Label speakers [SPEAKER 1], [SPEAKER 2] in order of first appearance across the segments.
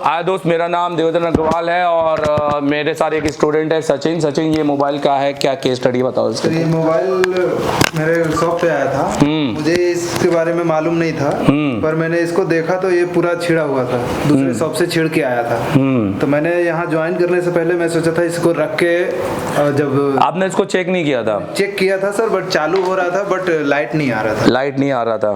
[SPEAKER 1] आया दोस्त, मेरा नाम देवेंद्र अग्रवाल है और मेरे साथ एक स्टूडेंट है सचिन। सचिन, ये मोबाइल का है, क्या केस स्टडी बताओ इसकी।
[SPEAKER 2] ये मोबाइल मेरे शॉप पे आया था, मुझे इसके बारे में मालूम नहीं था, पर मैंने इसको देखा तो ये पूरा छिड़ा हुआ था, दूसरे शॉप से छिड़ के आया था। तो मैंने यहाँ ज्वाइन करने से पहले मैं सोचा था इसको रख के, जब
[SPEAKER 1] आपने इसको चेक नहीं किया था?
[SPEAKER 2] चेक किया था सर, बट चालू हो रहा था, बट लाइट नहीं आ रहा था।
[SPEAKER 1] लाइट नहीं आ रहा था,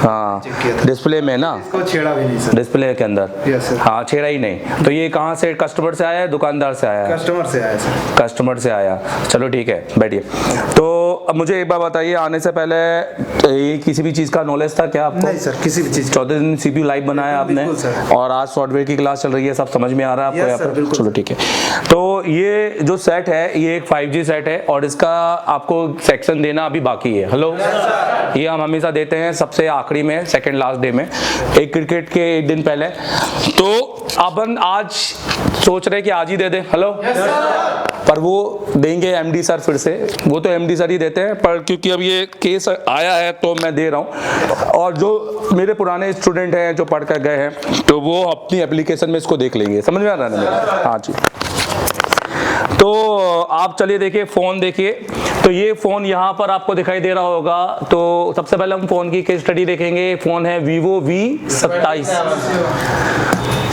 [SPEAKER 1] हाँ डिस्प्ले में ना,
[SPEAKER 2] इसको छेड़ा भी नहीं सर,
[SPEAKER 1] डिस्प्ले के अंदर।
[SPEAKER 2] Yes sir.
[SPEAKER 1] हाँ छेड़ा ही नहीं। तो ये कहाँ से, कस्टमर से आया है दुकानदार से आया है?
[SPEAKER 2] कस्टमर से आया सर।
[SPEAKER 1] कस्टमर से आया, चलो ठीक है, बैठिए। तो अब मुझे एक बात बताइए, आने से पहले ये किसी भी चीज़ का नॉलेज था क्या आपको?
[SPEAKER 2] नहीं सर, किसी भी चीज़।
[SPEAKER 1] 14 दिन CPU लाइव बनाया आपने और आज सॉफ्टवेयर की क्लास चल रही है, सब समझ में आ रहा है आपको यहाँ पर? चलो ठीक है। तो ये जो सेट है ये एक 5G सेट है और इसका आपको सेक्शन देना अभी बाकी है। हेलो, ये हम हमेशा देते हैं सबसे आखिरी में, सेकंड लास्ट डे में, एक क्रिकेट के एक दिन पहले। तो अपन आज सोच रहे कि आज ही दे दें। हेलो, पर वो देंगे MD सर, फिर से वो तो MD सर ही देते हैं, पर क्योंकि अब ये केस आया है तो मैं दे रहा हूँ। और जो मेरे पुराने स्टूडेंट हैं जो पढ़ कर गए हैं तो वो अपनी एप्लीकेशन में इसको देख लेंगे। समझ में आ रहा है ना मेरा? हाँ जी। तो आप चलिए देखिए, फ़ोन देखिए। तो ये फ़ोन यहाँ पर आपको दिखाई दे रहा होगा। तो सबसे पहले हम फ़ोन की केस स्टडी देखेंगे। फ़ोन है Vivo V27।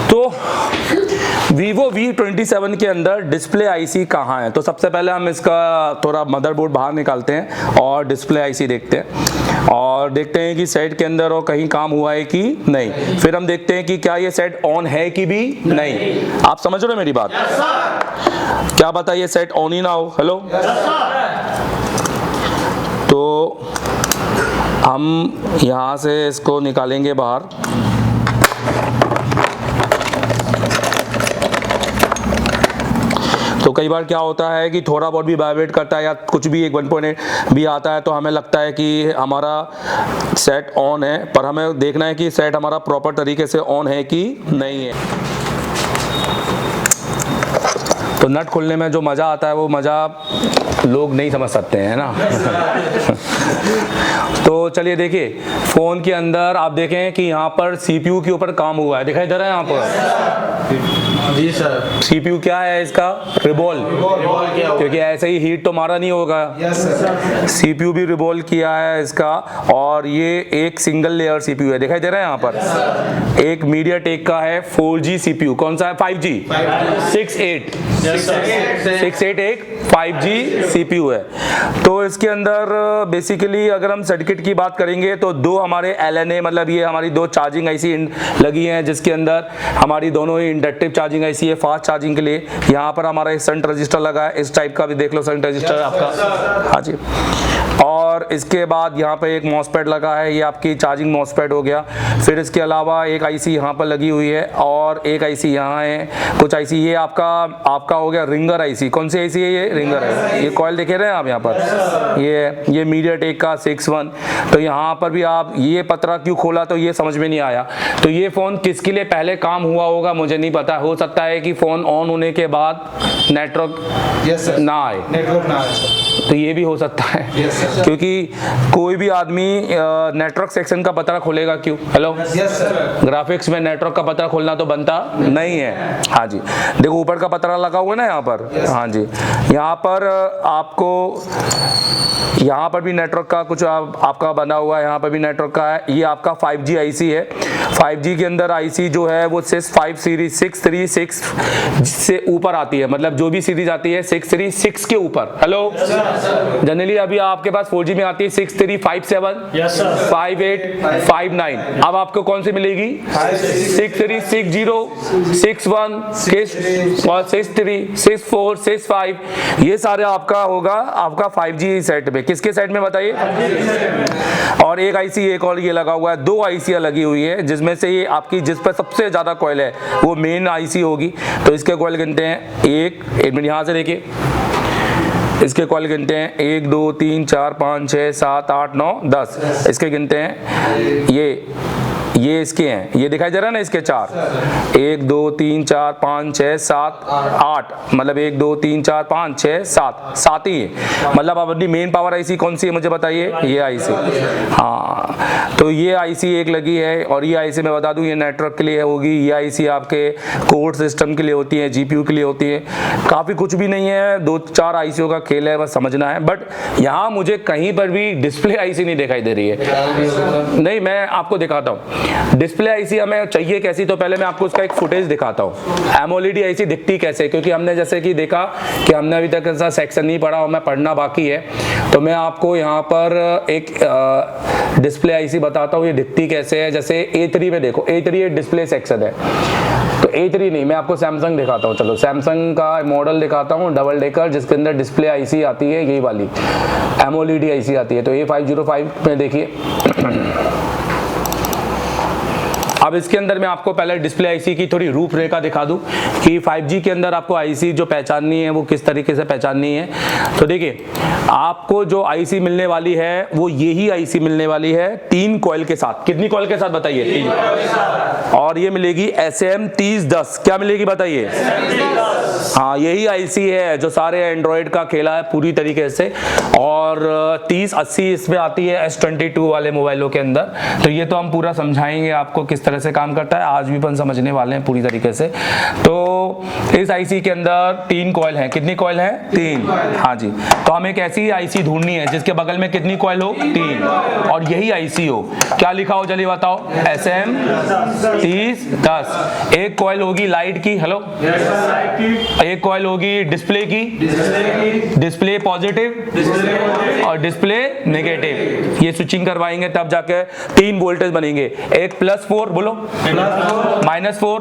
[SPEAKER 1] तो Vivo V27 के अंदर डिस्प्ले IC कहाँ है? तो सबसे पहले हम इसका थोड़ा मदरबोर्ड बाहर निकालते हैं और डिस्प्ले IC देखते हैं और देखते हैं कि सेट के अंदर और कहीं काम हुआ है कि नहीं। फिर हम देखते हैं कि क्या ये सेट ऑन है कि भी नहीं। आप समझ रहे हो मेरी बात? क्या बताइए, सेट ऑन ही ना हो? हेलो, तो हम यहाँ से इसको निकालेंगे बाहर। तो कई बार क्या होता है कि थोड़ा बहुत भी वाइब्रेट करता है या कुछ भी, एक 1.8 भी आता है तो हमें लगता है कि हमारा सेट ऑन है, पर हमें देखना है कि सेट हमारा प्रॉपर तरीके से ऑन है कि नहीं है। तो नट खोलने में जो मज़ा आता है वो मज़ा लोग नहीं समझ सकते हैं ना। तो चलिए देखिए, फ़ोन के अंदर आप देखें कि यहाँ पर CPU के ऊपर काम हुआ है, दिखाई दे रहा है यहाँ पर?
[SPEAKER 2] जी सर।
[SPEAKER 1] CPU क्या है इसका? रिबॉल, क्योंकि ऐसे ही हीट तो मारा नहीं होगा।
[SPEAKER 2] Yes sir.
[SPEAKER 1] CPU भी रिबॉल किया है इसका और ये एक सिंगल लेयर CPU है, दिखाई दे रहा है यहाँ पर? एक मीडियाटेक का है 4G CPU। कौन सा है? 5G 6.8 एक 5G CPU है। तो इसके अंदर बेसिकली अगर हम सर्किट की बात करेंगे तो दो हमारे LNA, मतलब ये हमारी दो चार्जिंग IC लगी हैं, जिसके अंदर हमारी दोनों ही इंडक्टिव चार्जिंग IC है फास्ट चार्जिंग के लिए। यहाँ पर हमारा एक शंट रजिस्टर लगा है, इस टाइप का भी देख लो शंट रजिस्टर आपका। हाँ जी। और इसके बाद यहाँ पे एक मॉसफेट लगा है, ये आपकी चार्जिंग मॉसफेट हो गया। फिर इसके अलावा एक IC यहाँ पर लगी हुई है और एक IC यहाँ है, कुछ IC ये आपका हो गया रिंगर IC। कौन सी IC है ये? रिंगर है। ये कॉइल देखे रहे हैं आप यहाँ पर, ये मीडियाटेक का 6.1। तो यहाँ पर भी आप ये पतरा क्यों खोला तो ये समझ में नहीं आया। तो ये फ़ोन किसके लिए पहले काम हुआ होगा मुझे नहीं पता, हो सकता है कि फ़ोन ऑन होने के बाद नेटवर्क ना आए,
[SPEAKER 2] नेटवर्क ना आए,
[SPEAKER 1] तो ये भी हो सकता है। क्योंकि कोई भी आदमी नेटवर्क सेक्शन का पता खोलेगा क्यों? हेलो, ग्राफिक्स में नेटवर्क का पता खोलना तो बनता नहीं है। हाँ जी, देखो ऊपर का पतरा लगा हुआ है ना यहाँ पर। हाँ जी, यहाँ पर आपको यहाँ पर भी नेटवर्क का कुछ आपका बना हुआ है, यहाँ पर भी नेटवर्क का है। ये आपका 5G IC है। 5G के अंदर IC जो है वो 5 सीरीज 636 से ऊपर आती है, मतलब जो भी सीरीज आती है 636 के ऊपर। हेलो, जनरली अभी आपके पास 4G में आती है 6357, 58, 59। अब आपको कौन सी मिलेगी? 6360, 61, 63, 64, 65। ये सारे आपका होगा आपका 5G सेट में। किसके सेट में बताइए? और एक IC एक और ये लगा हुआ है, दो IC लगी हुई है, जिसमें से ये आपकी जिस पर सबसे ज्यादा कॉइल है वो मेन IC होगी। तो इसके कॉइल गिनते हैं, एक मिनट यहाँ से देखिए, इसके कॉइल गिनते हैं 1 2 3 4 5 6 7 8 9 10। इसके गिनते हैं, ये ये इसके हैं, ये दिखाई दे रहा है ना, इसके 4, 1 2 3 4 5 6 7 8, मतलब 1 2 3 4 5 6 7 ही है। मतलब अब अपनी मेन पावर आईसी कौन सी है मुझे बताइए, ये आईसी। हाँ, तो ये आईसी एक लगी है, और ये आईसी मैं बता दूं ये नेटवर्क के लिए होगी, ये आईसी आपके कोर सिस्टम के लिए होती है, जीपीयू के लिए होती है। काफ़ी कुछ भी नहीं है, 2-4 आईसीओ का खेल है, बस समझना है। बट यहाँ मुझे कहीं पर भी डिस्प्ले आईसी नहीं दिखाई दे रही है। नहीं, मैं आपको दिखाता हूँ डिस्प्ले आईसी हमें चाहिए कैसी, तो पहले मैं आपको उसका एक फुटेज दिखाता हूँ एमओलेड आईसी दिखती कैसे, क्योंकि हमने जैसे कि देखा कि हमने अभी तक ऐसा सेक्शन नहीं पढ़ा और मैं पढ़ना बाकी है। तो मैं आपको यहाँ पर एक डिस्प्ले आईसी बताता हूँ ये दिखती कैसे है। जैसे A3 में देखो, A3 एक डिस्प्ले सेक्शन है, तो A3 नहीं, मैं आपको सैमसंग दिखाता हूँ। चलो सैमसंग का मॉडल दिखाता हूँ, डबल डेकर, जिसके अंदर डिस्प्ले आईसी आती है, यही वाली एमओलेड आईसी आती है। तो A505 में देखिए, अब इसके अंदर मैं आपको पहले डिस्प्ले आईसी की थोड़ी रूपरेखा दिखा दूं कि 5G के अंदर आपको आईसी जो पहचाननी है वो किस तरीके से पहचाननी है। तो देखिए, आपको जो आईसी मिलने वाली है वो यही आईसी मिलने वाली है 3 कॉइल के साथ। कितनी कॉइल के साथ बताइए? 3। और ये मिलेगी SM3010, क्या मिलेगी बताइए? हाँ, यही आईसी है जो सारे एंड्रॉयड का खेला है पूरी तरीके से, और 3080 इसमें आती है S22 वाले मोबाइलों के अंदर। तो ये तो हम पूरा समझाएंगे आपको किस तरह से काम करता है, आज भी अपन समझने वाले हैं पूरी तरीके से। तो इस आईसी के अंदर 3 कॉइल हैं। कितनी कॉइल है? 3। हाँ जी, तो हमें एक ऐसी आईसी ढूंढनी है जिसके बगल में कितनी कॉइल हो? 3, और यही आईसी हो। क्या लिखा हो जल्दी बताओ? SM3010। एक कॉइल होगी लाइट की, हेलो, एक कॉइल होगी डिस्प्ले की, डिस्प्ले पॉजिटिव और डिस्प्ले नेगेटिव। ये स्विचिंग करवाएंगे तब जाके 3 वोल्टेज बनेंगे, एक +4 बोलो, -4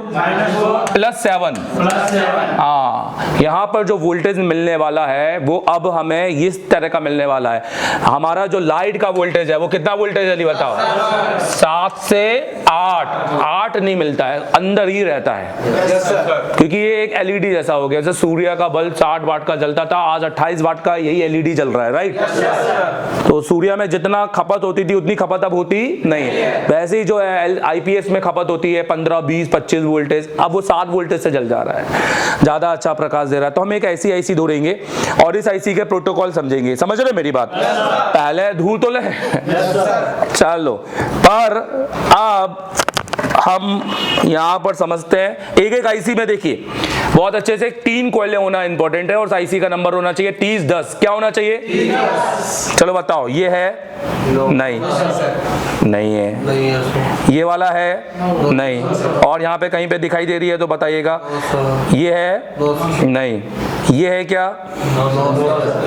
[SPEAKER 1] +7। हाँ, यहाँ पर जो वोल्टेज मिलने वाला है वो अब हमें इस तरह का मिलने वाला है। हमारा जो लाइट का वोल्टेज है वो कितना वोल्टेज है बताओ? 7 से 8 नहीं मिलता है, अंदर ही रहता है, क्योंकि ये एक एलईडी जैसा हो गया। जैसे सूर्य का बल्ब 60 वाट का जलता था, आज 28 वाट का यही एलईडी जल रहा है, राइट? तो सूर्य में जितना खपत होती थी उतनी खपत अब होती नहीं है। वैसे ही जो है आईपीएस में खपत होती है 15, 20, 25 वोल्टेज, अब वो 7 वोल्टेज से जल जा रहा है, ज्यादा अच्छा प्रकाश दे रहा है। तो हम एक ऐसी आईसी ढूंढेंगे और इस आईसी के प्रोटोकॉल समझेंगे। समझ रहे मेरी बात? पहले धू तो ले चलो, पर अब हम यहाँ पर समझते हैं एक एक आईसी में। देखिए बहुत अच्छे से 3 कॉइलें होना इंपॉर्टेंट है, और आईसी का नंबर होना चाहिए 3010। क्या होना चाहिए? 3010। चलो बताओ, ये है? नहीं, नहीं है। ये वाला है? नहीं। और यहाँ पे कहीं पे दिखाई दे रही है तो बताइएगा। ये है? नहीं। ये है क्या?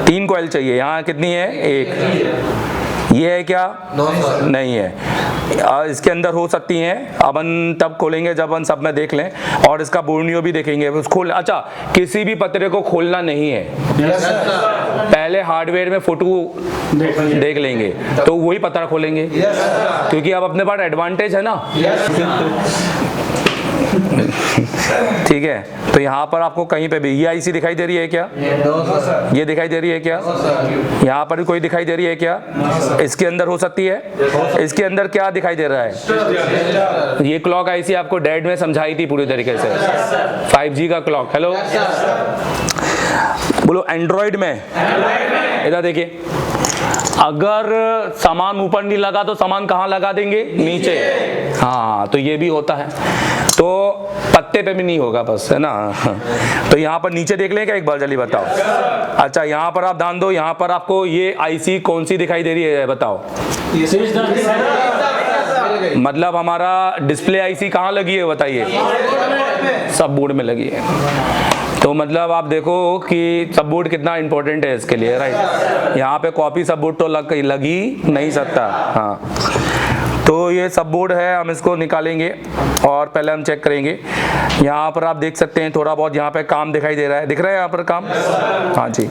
[SPEAKER 1] 3 कॉइल चाहिए। यहाँ कितनी है? 1। ये है क्या? नहीं है। इसके अंदर हो सकती हैं, अपन तब खोलेंगे जब अपन सब में देख लें, और इसका बोर्नियो भी देखेंगे खोल। अच्छा, किसी भी पत्रे को खोलना नहीं है, पहले हार्डवेयर में फोटो देख लेंगे तो वही पत्रा खोलेंगे, क्योंकि अब अपने पास एडवांटेज है ना। ठीक है, तो यहाँ पर आपको कहीं पे भी ये आईसी दिखाई दे रही है क्या? ये दिखाई दे रही है क्या? यहाँ पर भी कोई दिखाई दे रही है क्या? इसके अंदर हो सकती है। इसके अंदर क्या दिखाई दे रहा है? ये क्लॉक आईसी आपको डैड में समझाई थी पूरी तरीके से, 5G का क्लॉक। हेलो, बोलो एंड्रॉइड में। इधर देखिए, अगर सामान ऊपर नहीं लगा तो सामान कहाँ लगा देंगे? नीचे। हाँ, तो ये भी होता है, तो पत्ते पे भी नहीं होगा बस, है ना। तो यहाँ पर नीचे देख लें क्या एक बार, जल्दी बताओ। अच्छा, यहाँ पर आप ध्यान दो, यहाँ पर आपको ये आईसी कौन सी दिखाई दे रही है बताओ? मतलब हमारा डिस्प्ले आईसी कहाँ लगी है बताइए? सब बोर्ड में लगी है। तो मतलब आप देखो कि सब बोर्ड कितना इंपॉर्टेंट है इसके लिए, राइट? यहाँ पे कॉपी सब बोर्ड तो लग ही नहीं सकता। हाँ, तो ये सब बोर्ड है, हम इसको निकालेंगे और पहले हम चेक करेंगे। यहाँ पर आप देख सकते हैं थोड़ा बहुत यहाँ पे काम दिखाई दे रहा है, दिख रहा है यहाँ पर काम? हाँ जी।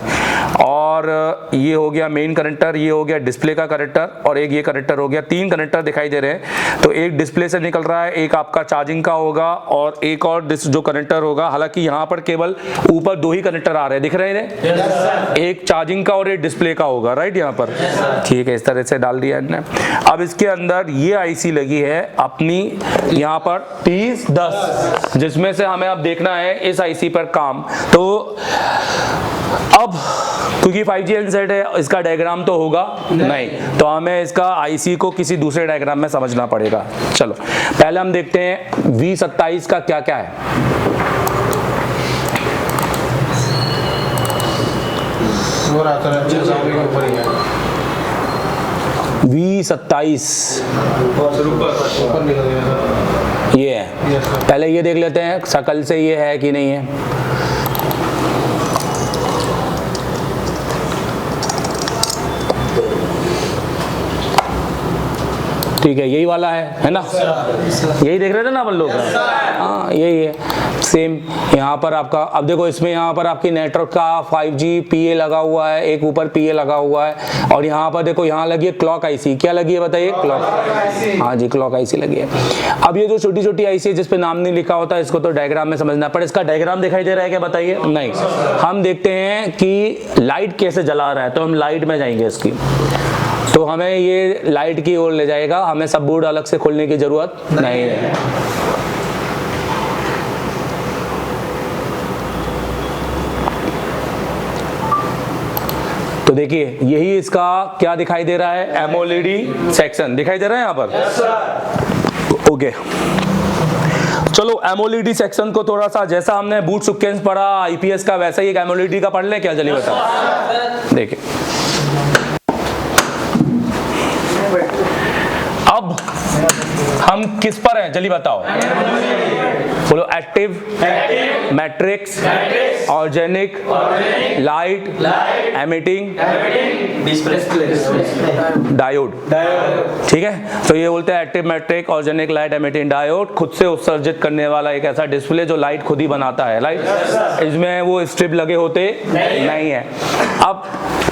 [SPEAKER 1] और ये हो गया मेन कनेक्टर, ये हो गया डिस्प्ले का कनेक्टर, और एक ये कनेक्टर हो गया। 3 कनेक्टर दिखाई दे रहे हैं। तो एक डिस्प्ले से निकल रहा है, एक आपका चार्जिंग का होगा, और एक और जो कनेक्टर होगा। हालांकि यहाँ पर केवल ऊपर 2 ही कनेक्टर आ रहे हैं, दिख रहे हैं? एक चार्जिंग का और एक डिस्प्ले का होगा, राइट? यहाँ पर ठीक है, इस तरह से डाल दिया हमने। अब इसके अंदर ये आईसी लगी है अपनी यहाँ पर 3010, जिसमें से हमें अब देखना है इस आईसी पर काम। तो अब क्योंकि 5G हैंडसेट है, इसका डायग्राम तो होगा नहीं, तो हमें इसका आईसी को किसी दूसरे डायग्राम में समझना पड़ेगा। चलो पहले हम देखते हैं V27 का क्या क्या है। V27 ये है, पहले ये देख लेते हैं शकल से ये है कि नहीं है। ठीक है, यही वाला है ना, यही देख रहे थे ना अपन लोग। हाँ यही है सेम। यहाँ पर आपका अब देखो, इसमें यहाँ पर आपकी नेटवर्क का 5G PA लगा हुआ है, एक ऊपर PA लगा हुआ है, और यहाँ पर देखो यहाँ लगी है क्लॉक आईसी। क्या लगी है बताइए? क्लॉक। हाँ जी, क्लॉक आईसी लगी है। अब ये जो छोटी छोटी आईसी है जिसपे नाम नहीं लिखा होता, इसको तो डायग्राम में समझना पड़े। इसका डायग्राम दिखाई दे रहा है क्या बताइए? नहीं। हम देखते हैं कि लाइट कैसे जला रहा है, तो हम लाइट में जाएंगे इसकी, तो हमें ये लाइट की ओर ले जाएगा, हमें सब बोर्ड अलग से खोलने की जरूरत नहीं है। तो देखिए यही इसका क्या दिखाई दे रहा है, एमओएलईडी सेक्शन दिखाई दे रहा है यहाँ पर। ओके चलो एमओएलईडी सेक्शन को थोड़ा सा, जैसा हमने बूट सिक्वेंस पढ़ा आईपीएस का, वैसा ही एक एमओएलईडी का पढ़ लें क्या? चलिए बताओ। देखिए अब हम किस पर हैं जल्दी बताओ, बोलो। Active, matrix, organic, light, emitting, diode. ठीक है, तो ये बोलते हैं active, matrix, organic, light, emitting, diode. खुद से उत्सर्जित करने वाला एक ऐसा डिस्प्ले जो लाइट खुद ही बनाता है। लाइट इसमें वो स्ट्रिप लगे होते नहीं है। अब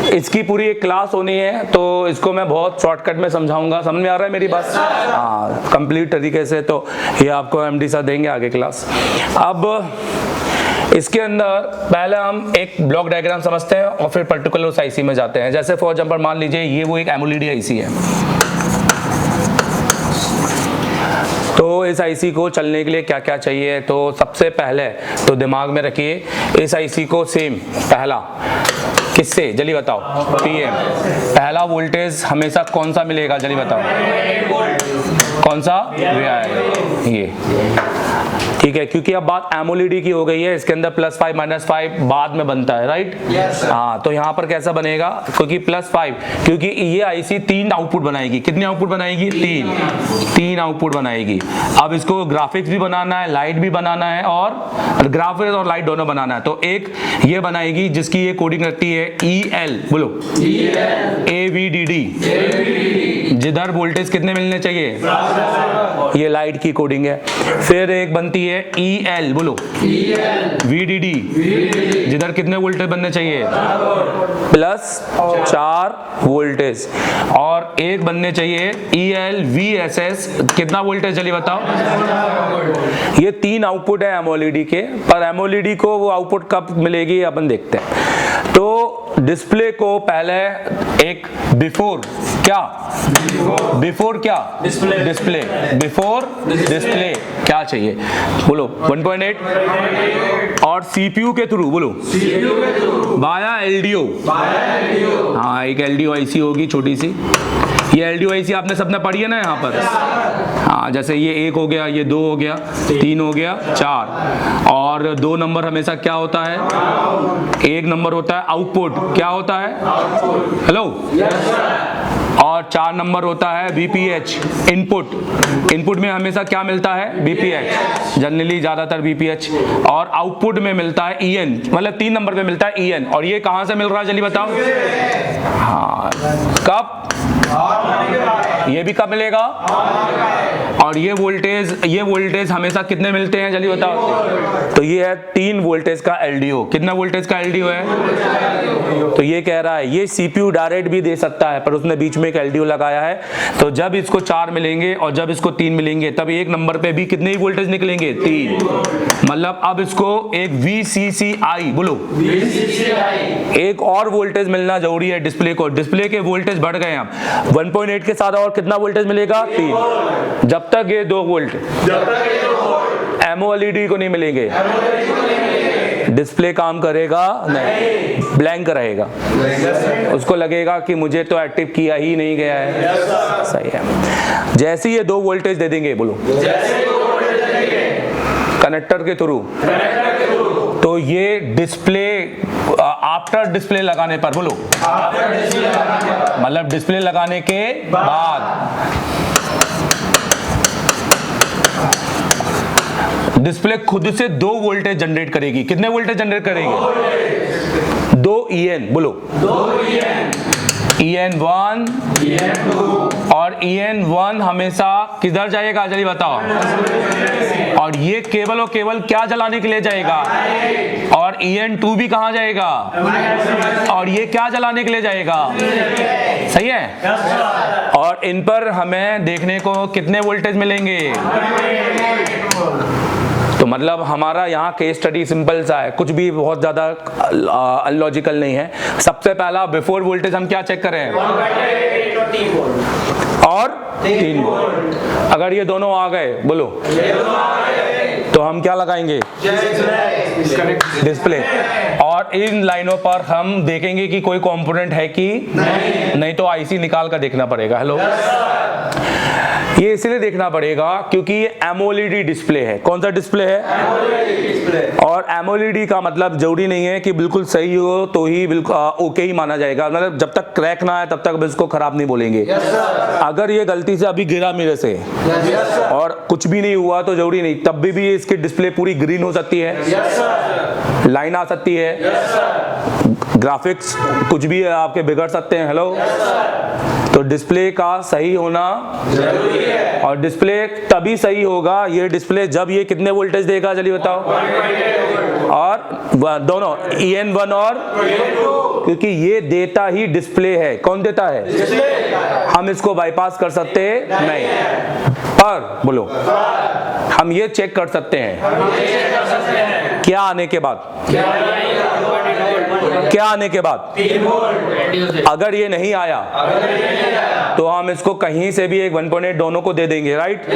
[SPEAKER 1] इसकी पूरी एक क्लास होनी है, तो इसको मैं बहुत शॉर्टकट में समझाऊंगा। समझ में आ रहा है मेरी बात? हाँ, कंप्लीट तरीके से। तो ये आपको एमडी साहब देंगे आगे क्लास। अब इसके अंदर पहले हम एक ब्लॉक डायग्राम समझते हैं और फिर पर्टिकुलर उस आईसी में जाते हैं। जैसे फॉर एग्जांपल मान लीजिए ये वो एक एमओएलईडी आईसी है, तो इस आईसी को चलने के लिए क्या क्या चाहिए? तो सबसे पहले तो दिमाग में रखिए, इस आईसी को सेम पहला किससे जल्दी बताओ? पीएम। पहला वोल्टेज हमेशा कौन सा मिलेगा जल्दी बताओ? कौन सा? ये। ठीक है, क्योंकि अब बात एमओएलईडी की हो गई है, इसके अंदर +5 -5 बाद में बनता है, राइट? हाँ, तो यहाँ पर कैसा बनेगा? क्योंकि +5, क्योंकि ये आईसी 3 आउटपुट बनाएगी। कितनी आउटपुट बनाएगी? 3 आउटपुट बनाएगी। अब इसको ग्राफिक्स भी बनाना है, लाइट भी बनाना है, और ग्राफिक्स और लाइट दोनों बनाना है। तो एक ये बनाएगी जिसकी ये कोडिंग रखती है EL, बोलो AVDD, जिधर वोल्टेज कितने मिलने चाहिए? ये लाइट की कोडिंग है। फिर एक बनती है EL, बोलो VDD, जिधर कितने वोल्टेज बनने चाहिए? +4 वोल्टेज। और एक बनने चाहिए EL VSS, कितना वोल्टेज जल्दी बताओ? ये 3 आउटपुट है एमओएलईडी के, पर एमओएलईडी को वो आउटपुट कब मिलेगी अपन देखते हैं। तो डिस्प्ले को पहले एक बिफोर क्या डिस्प्ले बिफोर डिस्प्ले क्या चाहिए? बोलो 1.8, और सीपीयू के थ्रू, बोलो वाया एलडीओ। हाँ, एक एलडीओ आईसी होगी छोटी सी। ये एलडीओ आईसी आपने सबने पढ़ी है ना यहाँ पर? हाँ, जैसे ये 1 हो गया, ये 2 हो गया, 3 हो गया, 4, और 2 नंबर हमेशा क्या होता है? 1 नंबर होता है आउटपुट। क्या होता है? हेलो। और 4 नंबर होता है VPH, इनपुट। इनपुट में हमेशा क्या मिलता है? VPH, जनरली ज्यादातर VPH। और आउटपुट में मिलता है EN, मतलब 3 नंबर पे मिलता है EN। और ये कहां से मिल रहा है जल्दी बताओ? हाँ, कब? ये भी कब मिलेगा? और ये वोल्टेज हमेशा कितने मिलते हैं जल्दी बताओ? तो ये है 3 वोल्टेज का एलडीओ। कितना वोल्टेज का एलडीओ है? तो ये कह रहा है ये सीपीयू डायरेक्ट भी दे सकता है, पर उसने बीच में एक एलडीओ लगाया है। तो जब इसको 4 मिलेंगे और जब इसको 3 मिलेंगे, तब एक नंबर पे भी कितने ही वोल्टेज निकलेंगे? 3। मतलब अब इसको एक VCCI, बोलो एक और वोल्टेज मिलना जरूरी है डिस्प्ले को। डिस्प्ले के वोल्टेज बढ़ गए हैं 1.8 के साथ और कितना वोल्टेज मिलेगा? 3। जब तक ये 2 वोल्ट एमओएलईडी को नहीं मिलेंगे डिस्प्ले काम करेगा नहीं, ब्लैंक रहेगा। उसको लगेगा कि मुझे तो एक्टिव किया ही नहीं गया है। सही है। जैसे ही ये 2 वोल्टेज दे देंगे, बोलो कनेक्टर के थ्रू, तो ये डिस्प्ले आफ्टर डिस्प्ले लगाने पर, बोलो मतलब डिस्प्ले लगाने के बाद डिस्प्ले खुद से 2 वोल्टेज जनरेट करेगी। कितने वोल्टेज जनरेट करेगी? 2 EN, बोलो 2 EN1 और EN1 हमेशा किधर जाएगा जल्दी बताओ। और ये केवल और केवल क्या जलाने के लिए जाएगा? और EN2 भी कहाँ जाएगा? और ये क्या जलाने के लिए जाएगा? सही है। और इन पर हमें देखने को कितने वोल्टेज मिलेंगे? तो मतलब हमारा यहाँ केस स्टडी सिंपल सा है, कुछ भी बहुत ज्यादा अनलॉजिकल नहीं है। सबसे पहला बिफोर वोल्टेज हम क्या चेक करें? और 3 वोल्ट। अगर ये दोनों आ गए, बोलो तो हम क्या लगाएंगे? डिस्प्ले। और इन लाइनों पर हम देखेंगे कि कोई कंपोनेंट है कि नहीं तो आईसी निकाल कर देखना पड़ेगा। हेलो, ये इसलिए देखना पड़ेगा क्योंकि ये एमओएलईडी डिस्प्ले है। कौन सा डिस्प्ले है? डिस्प्ले। और एमओएलईडी का मतलब जरूरी नहीं है कि बिल्कुल सही हो तो ही बिल्कुल ओके ही माना जाएगा। मतलब जब तक क्रैक ना आए तब तक इसको खराब नहीं बोलेंगे। अगर ये गलती से अभी गिरा मेरे से और कुछ भी नहीं हुआ तो जरूरी नहीं, तब भी इसकी डिस्प्ले पूरी ग्रीन हो सकती है, लाइन आ सकती है, ग्राफिक्स कुछ भी आपके बिगड़ सकते हैं। हेलो, तो डिस्प्ले का सही होना जरूरी है। और डिस्प्ले तभी सही होगा ये डिस्प्ले जब ये कितने वोल्टेज देगा जल्दी बताओ? और दोनों EN1 और क्योंकि ये देता ही डिस्प्ले है। कौन देता है? डिस्प्ले। हम इसको बाईपास कर सकते नहीं, पर बोलो हम ये चेक कर सकते हैं क्या आने के बाद? क्या आने के बाद? अगर ये नहीं आया तो हम इसको कहीं से भी एक 1.8 दोनों को दे देंगे, राइट?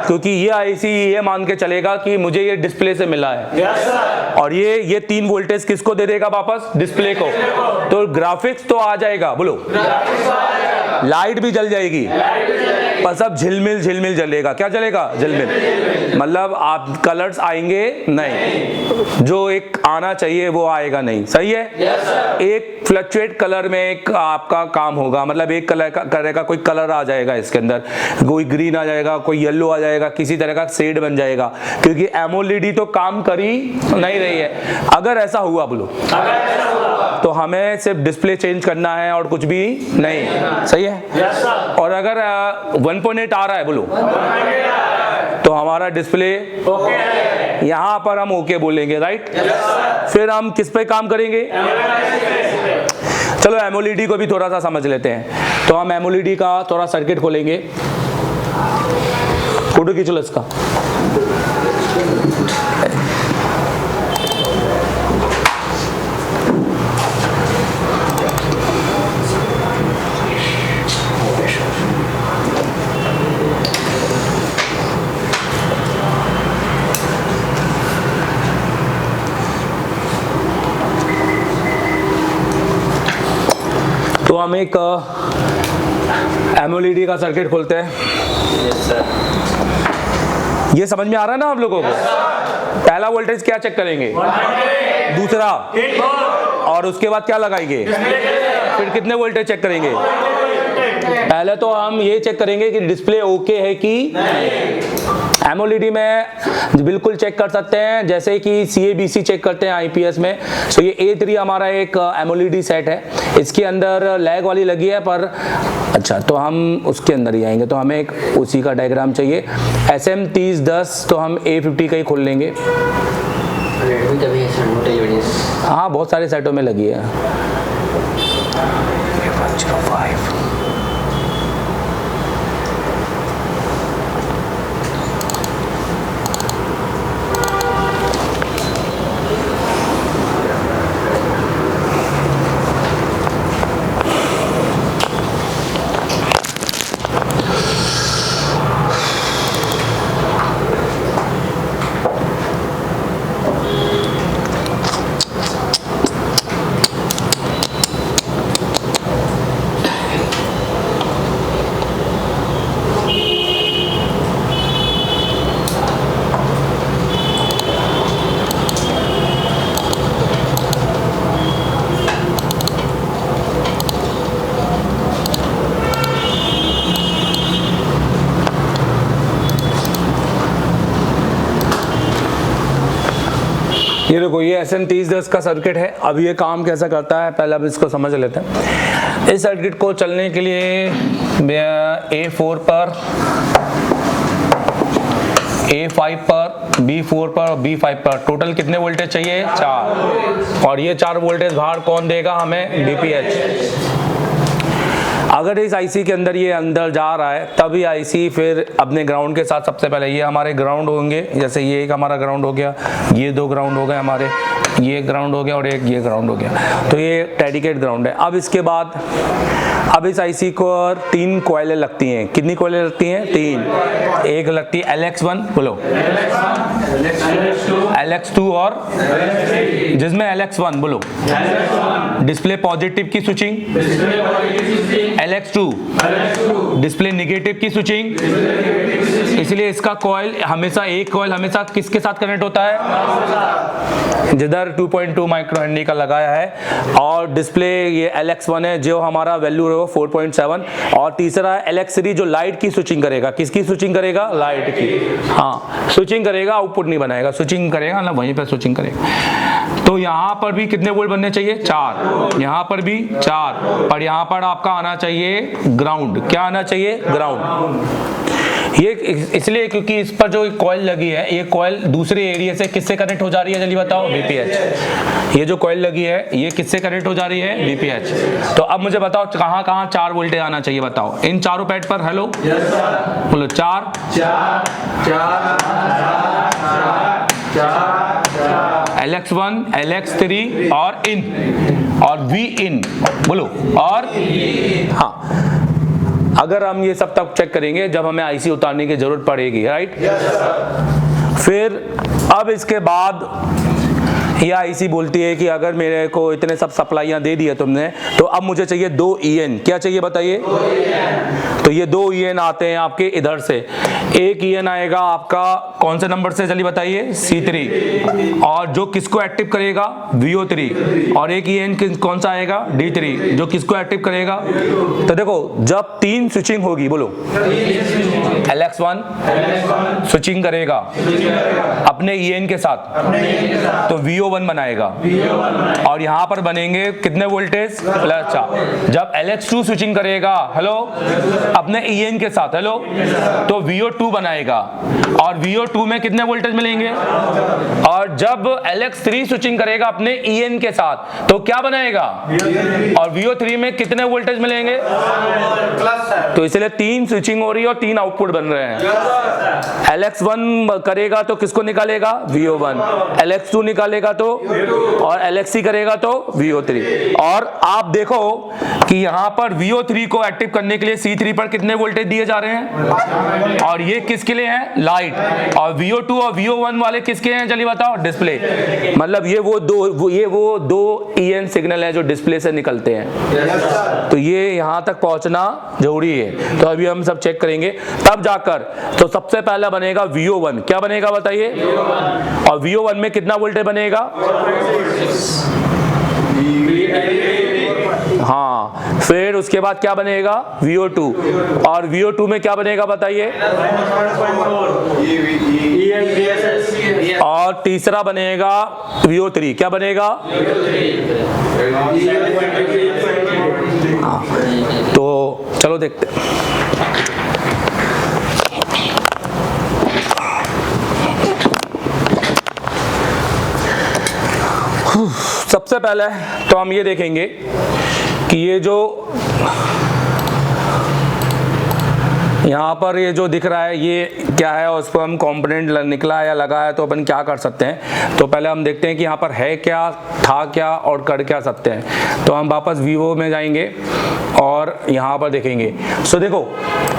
[SPEAKER 1] क्योंकि ये आईसी ये मान के चलेगा कि मुझे ये डिस्प्ले से मिला है। और ये 3 वोल्टेज किसको दे देगा वापस? डिस्प्ले को। तो ग्राफिक्स तो आ जाएगा, बोलो लाइट भी जल जाएगी, पर सब झिलमिल झिलमिल जलेगा। क्या जलेगा? झिलमिल। मतलब आप कलर्स आएंगे नहीं, जो एक आना चाहिए वो आएगा नहीं। सही है। एक फ्लक्चुएट कलर में एक आपका काम होगा, मतलब एक कलर का कोई कलर आ जाएगा इसके अंदर, कोई ग्रीन आ जाएगा, कोई येलो आ जाएगा, किसी तरह का शेड बन जाएगा, क्योंकि एमओएलईडी तो काम कर ही नहीं रही है। अगर ऐसा हुआ, बोलो तो हमें सिर्फ डिस्प्ले चेंज करना है और कुछ भी नहीं। सही है। और अगर 1.8 आ रहा है, बोलो तो हमारा डिस्प्ले यहाँ पर हम ओके बोलेंगे, राइट? फिर हम किस पे काम करेंगे? चलो एमओएलईडी को भी थोड़ा सा समझ लेते हैं। तो हम एमओएलईडी का थोड़ा सर्किट खोलेंगे। फोटो खींचो इसका। तो हम एक एमओएलईडी का सर्किट खोलते हैं। ये समझ में आ रहा है ना आप लोगों को? पहला वोल्टेज क्या चेक करेंगे? दूसरा, और उसके बाद क्या लगाएंगे? फिर कितने वोल्टेज चेक करेंगे? पहले तो हम ये चेक करेंगे कि डिस्प्ले ओके है कि एमओएलईडी में बिल्कुल चेक कर सकते हैं, जैसे कि CABC चेक करते हैं आईपीएस में। सो ये A3 हमारा एक एमओएलईडी सेट है, इसके अंदर लैग वाली लगी है, पर अच्छा तो हम उसके अंदर ही आएंगे। तो हमें एक उसी का डायग्राम चाहिए। SM3010 तो हम A50 का ही खोल लेंगे। हाँ, बहुत सारे सेटों में लगी है। 105 ये देखो ये SN3010 का सर्किट है। अब ये काम कैसा करता है पहले अब इसको समझ लेते हैं। इस सर्किट को चलने के लिए A4 पर, A5 पर, B4 पर और B5 पर टोटल कितने वोल्टेज चाहिए? 4। और ये 4 वोल्टेज बाहर कौन देगा हमें? DPH। अगर इस आईसी के अंदर ये अंदर जा रहा है तभी आईसी फिर अपने ग्राउंड के साथ, सबसे पहले ये हमारे ग्राउंड होंगे, जैसे ये एक हमारा ग्राउंड हो गया, ये 2 ग्राउंड हो गए हमारे, ये ग्राउंड हो गया और एक ये ग्राउंड हो गया, तो ये डेडिकेट ग्राउंड है। अब इसके बाद अब इस आईसी को 3 कॉइलें लगती हैं। कितनी कॉइलें लगती हैं? 3। एक लगती है LX1, बोलो LX2 और जिसमें LX1 बोलो डिस्प्ले पॉजिटिव की स्विचिंग, LX2 डिस्प्ले नेगेटिव की स्विचिंग। इसलिए इसका कॉइल हमेशा, एक कॉइल हमेशा किसके साथ कनेक्ट होता है? जिधर 2.2 माइक्रो हेनरी का लगाया है। और डिस्प्ले ये LX1 है जो हमारा वैल्यू है 4.7। और तीसरा है LX3 जो लाइट की स्विचिंग करेगा। किसकी स्विचिंग करेगा? लाइट की। हाँ, स्विचिंग करेगा, आउटपुट नहीं बनाएगा, स्विचिंग करेगा ना, वहीं पर स्विचिंग करेगा। तो यहाँ पर भी कितने वोल्ट बनने चाहिए? 4। यहाँ पर भी 4 और यहाँ पर आपका आना चाहिए ग्राउंड। क्या आना चाहिए? ग्राउंड। ये इसलिए क्योंकि इस पर जो कॉइल लगी है, ये कॉइल दूसरे एरिया से किससे कनेक्ट हो जा रही है? जल्दी बताओ। BPH। ये जो कॉइल लगी है ये किससे कनेक्ट हो जा रही है? BPH। तो अब मुझे बताओ कहाँ कहाँ 4 वोल्टेज आना चाहिए? बताओ इन चारों पैड पर। हेलो बोलो 4 LX1 LX3 और इन और V इन बोलो। और हाँ, अगर हम ये सब तब चेक करेंगे जब हमें आईसी उतारने की जरूरत पड़ेगी, राइट? फिर अब इसके बाद ये आईसी बोलती है कि अगर मेरे को इतने सब सप्लाइयाँ दे दिया तुमने तो अब मुझे चाहिए 2 EN। क्या चाहिए बताइए? तो ये 2 EN आते हैं आपके इधर से। एक EN आएगा आपका कौन से नंबर से? जल्दी बताइए। C3। और जो किसको एक्टिव करेगा? VO3। और एक EN कौन सा आएगा? D3 जो किसको एक्टिव करेगा? तो देखो जब 3 स्विचिंग होगी, बोलो LX1 स्विचिंग करेगा अपने EN के साथ, तो VO1 बनाएगा। और यहाँ पर बनेंगे कितने वोल्टेज? +4। जब LX2 स्विचिंग करेगा, हेलो, अपने EN के साथ, हेलो, तो VO2 बनाएगा। और VO2 में कितने वोल्टेज मिलेंगे? और जब LX3 स्विचिंग करेगा अपने EN के साथ तो क्या बनाएगा? और VO3 में कितने वोल्टेज मिलेंगे? तो इसलिए 3 स्विचिंग हो रही है और 3 आउटपुट बन रहे हैं। LX1 करेगा तो किसको निकालेगा? VO1। LX2 निकालेगा तो, और LX3 करेगा तो VO3। और आप देखो कि यहाँ पर VO3 को एक्टिव करने के लिए C3 पर कितने वोल्टेज दिए जा रहे हैं? और ये किसके लिए है? लाइट। और VO2 और VO1 वाले किसके हैं? जल्दी बताओ। डिस्प्ले। मतलब ये वो दो EN सिग्नल है जो डिस्प्ले से निकलते हैं। तो ये यहाँ तक पहुँचना जरूरी है। तो अभी हम सब चेक करेंगे तब जाकर। तो सबसे पहला बनेगा VO1। क्या बनेगा बताइए? और VO1 में कितना वोल्टेज बनेगा? हाँ, फिर उसके बाद क्या बनेगा? VO2। और VO2 में क्या बनेगा बताइए? और तीसरा बनेगा VO3। क्या बनेगा? हाँ, तो चलो देखते हैं। सबसे पहले तो हम ये देखेंगे कि ये जो यहाँ पर ये जो दिख रहा है ये क्या है, और उस पर हम कंपोनेंट निकला है या लगा है तो अपन क्या कर सकते हैं। तो पहले हम देखते हैं कि यहाँ पर है क्या, था क्या और कर क्या सकते हैं। तो हम वापस वीवो में जाएंगे और यहाँ पर देखेंगे। सो देखो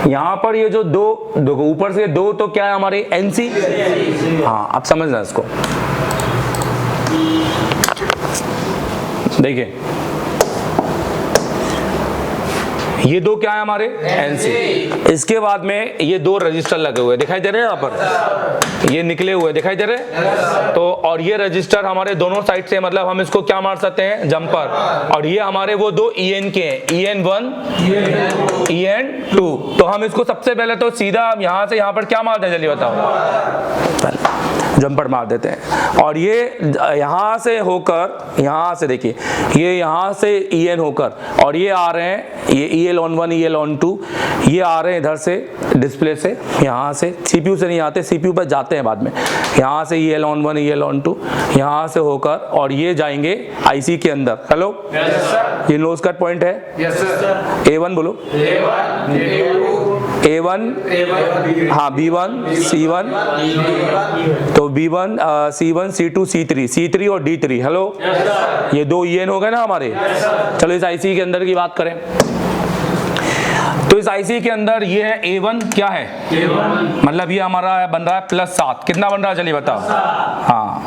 [SPEAKER 1] यहाँ पर ये जो दो ऊपर से दो, तो क्या है हमारे NC। हाँ, आप समझना इसको। देखिए ये दो क्या है हमारे NC। इसके बाद में ये दो रजिस्टर लगे हुए दिखाई दे रहे हैं यहाँ पर, ये निकले हुए दिखाई दे रहे हैं। तो और ये रजिस्टर हमारे दोनों साइड से, मतलब हम इसको क्या मार सकते हैं, जंपर। और ये हमारे वो दो EN के हैं, EN1 EN2। तो हम इसको सबसे पहले तो सीधा यहाँ से यहाँ पर क्या मारते हैं, जल्दी बताओ। जंपर मार देते हैं। और ये यहाँ से होकर, यहाँ से देखिए, ये यहाँ से EN होकर, और ये आ रहे हैं, ये EL-on1 EL-on2 ये आ रहे हैं इधर से डिस्प्ले से, यहाँ से CPU से नहीं आते, CPU पर जाते हैं बाद में, यहाँ से EL-on1 EL-on2 यहाँ से होकर, और ये जाएंगे IC के अंदर। हेलो, ये नोज कट पॉइंट है। A1 बोलो, A1 हाँ, B1 C1, तो B1 C1 C2 C3 और D3। हेलो, ये 2 EN हो गए ना हमारे। चलो इस IC के अंदर की बात करें, तो इस IC के अंदर ये है A1 क्या है, A1 मतलब ये हमारा बन रहा है +7। कितना बन रहा है चलिए बताओ। हाँ,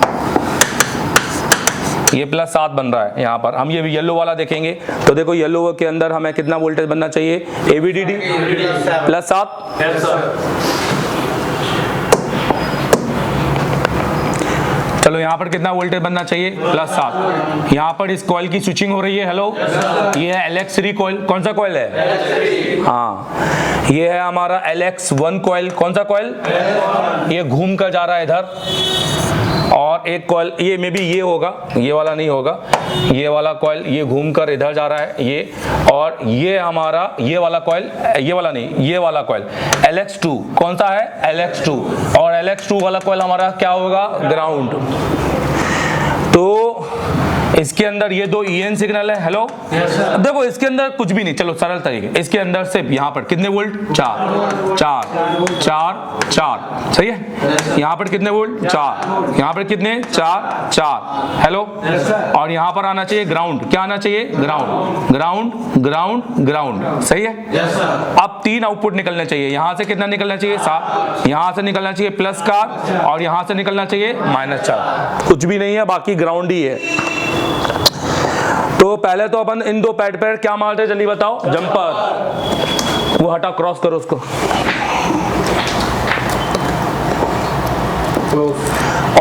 [SPEAKER 1] ये +7 बन रहा है। यहाँ पर हम ये येलो वाला देखेंगे तो देखो, येलो के अंदर हमें कितना वोल्टेज बनना चाहिए, AVDD +7। चलो यहाँ पर कितना वोल्टेज बनना चाहिए, +7। यहाँ पर इस कॉइल की स्विचिंग हो रही है। हेलो, ये है LX3 कॉइल। कौन सा कॉइल है, हाँ, ये है हमारा LX1 कॉइल। कौन सा कॉइल, ये घूम कर जा रहा है इधर, और एक कॉइल ये में भी ये होगा, ये वाला नहीं होगा, ये वाला कॉइल ये घूम कर इधर जा रहा है ये, और ये हमारा ये वाला कॉइल, ये वाला नहीं, ये वाला कॉइल LX2। कौन सा है, LX2, और LX2 वाला कॉइल हमारा क्या होगा, ग्राउंड। तो इसके अंदर ये 2 EN सिग्नल है। हेलो, देखो इसके अंदर कुछ भी नहीं, चलो सरल तरीके, इसके अंदर सिर्फ यहाँ पर कितने वोल्ट, 4 4 4 4, सही है। यहाँ पर कितने वोल्ट, 4, यहाँ पर कितने, 4 4। हेलो, और यहाँ पर आना चाहिए ग्राउंड। क्या आना चाहिए, ग्राउंड ग्राउंड ग्राउंड ग्राउंड, सही है। अब 3 आउटपुट निकलने चाहिए। यहाँ से कितना निकलना चाहिए, 7, यहाँ से निकलना चाहिए +4, और यहाँ से निकलना चाहिए -4। कुछ भी नहीं है, बाकी ग्राउंड ही है। तो पहले तो अपन इन 2 पैड पर क्या मारते, जल्दी बताओ, जंपर। वो हटा, क्रॉस करो उसको।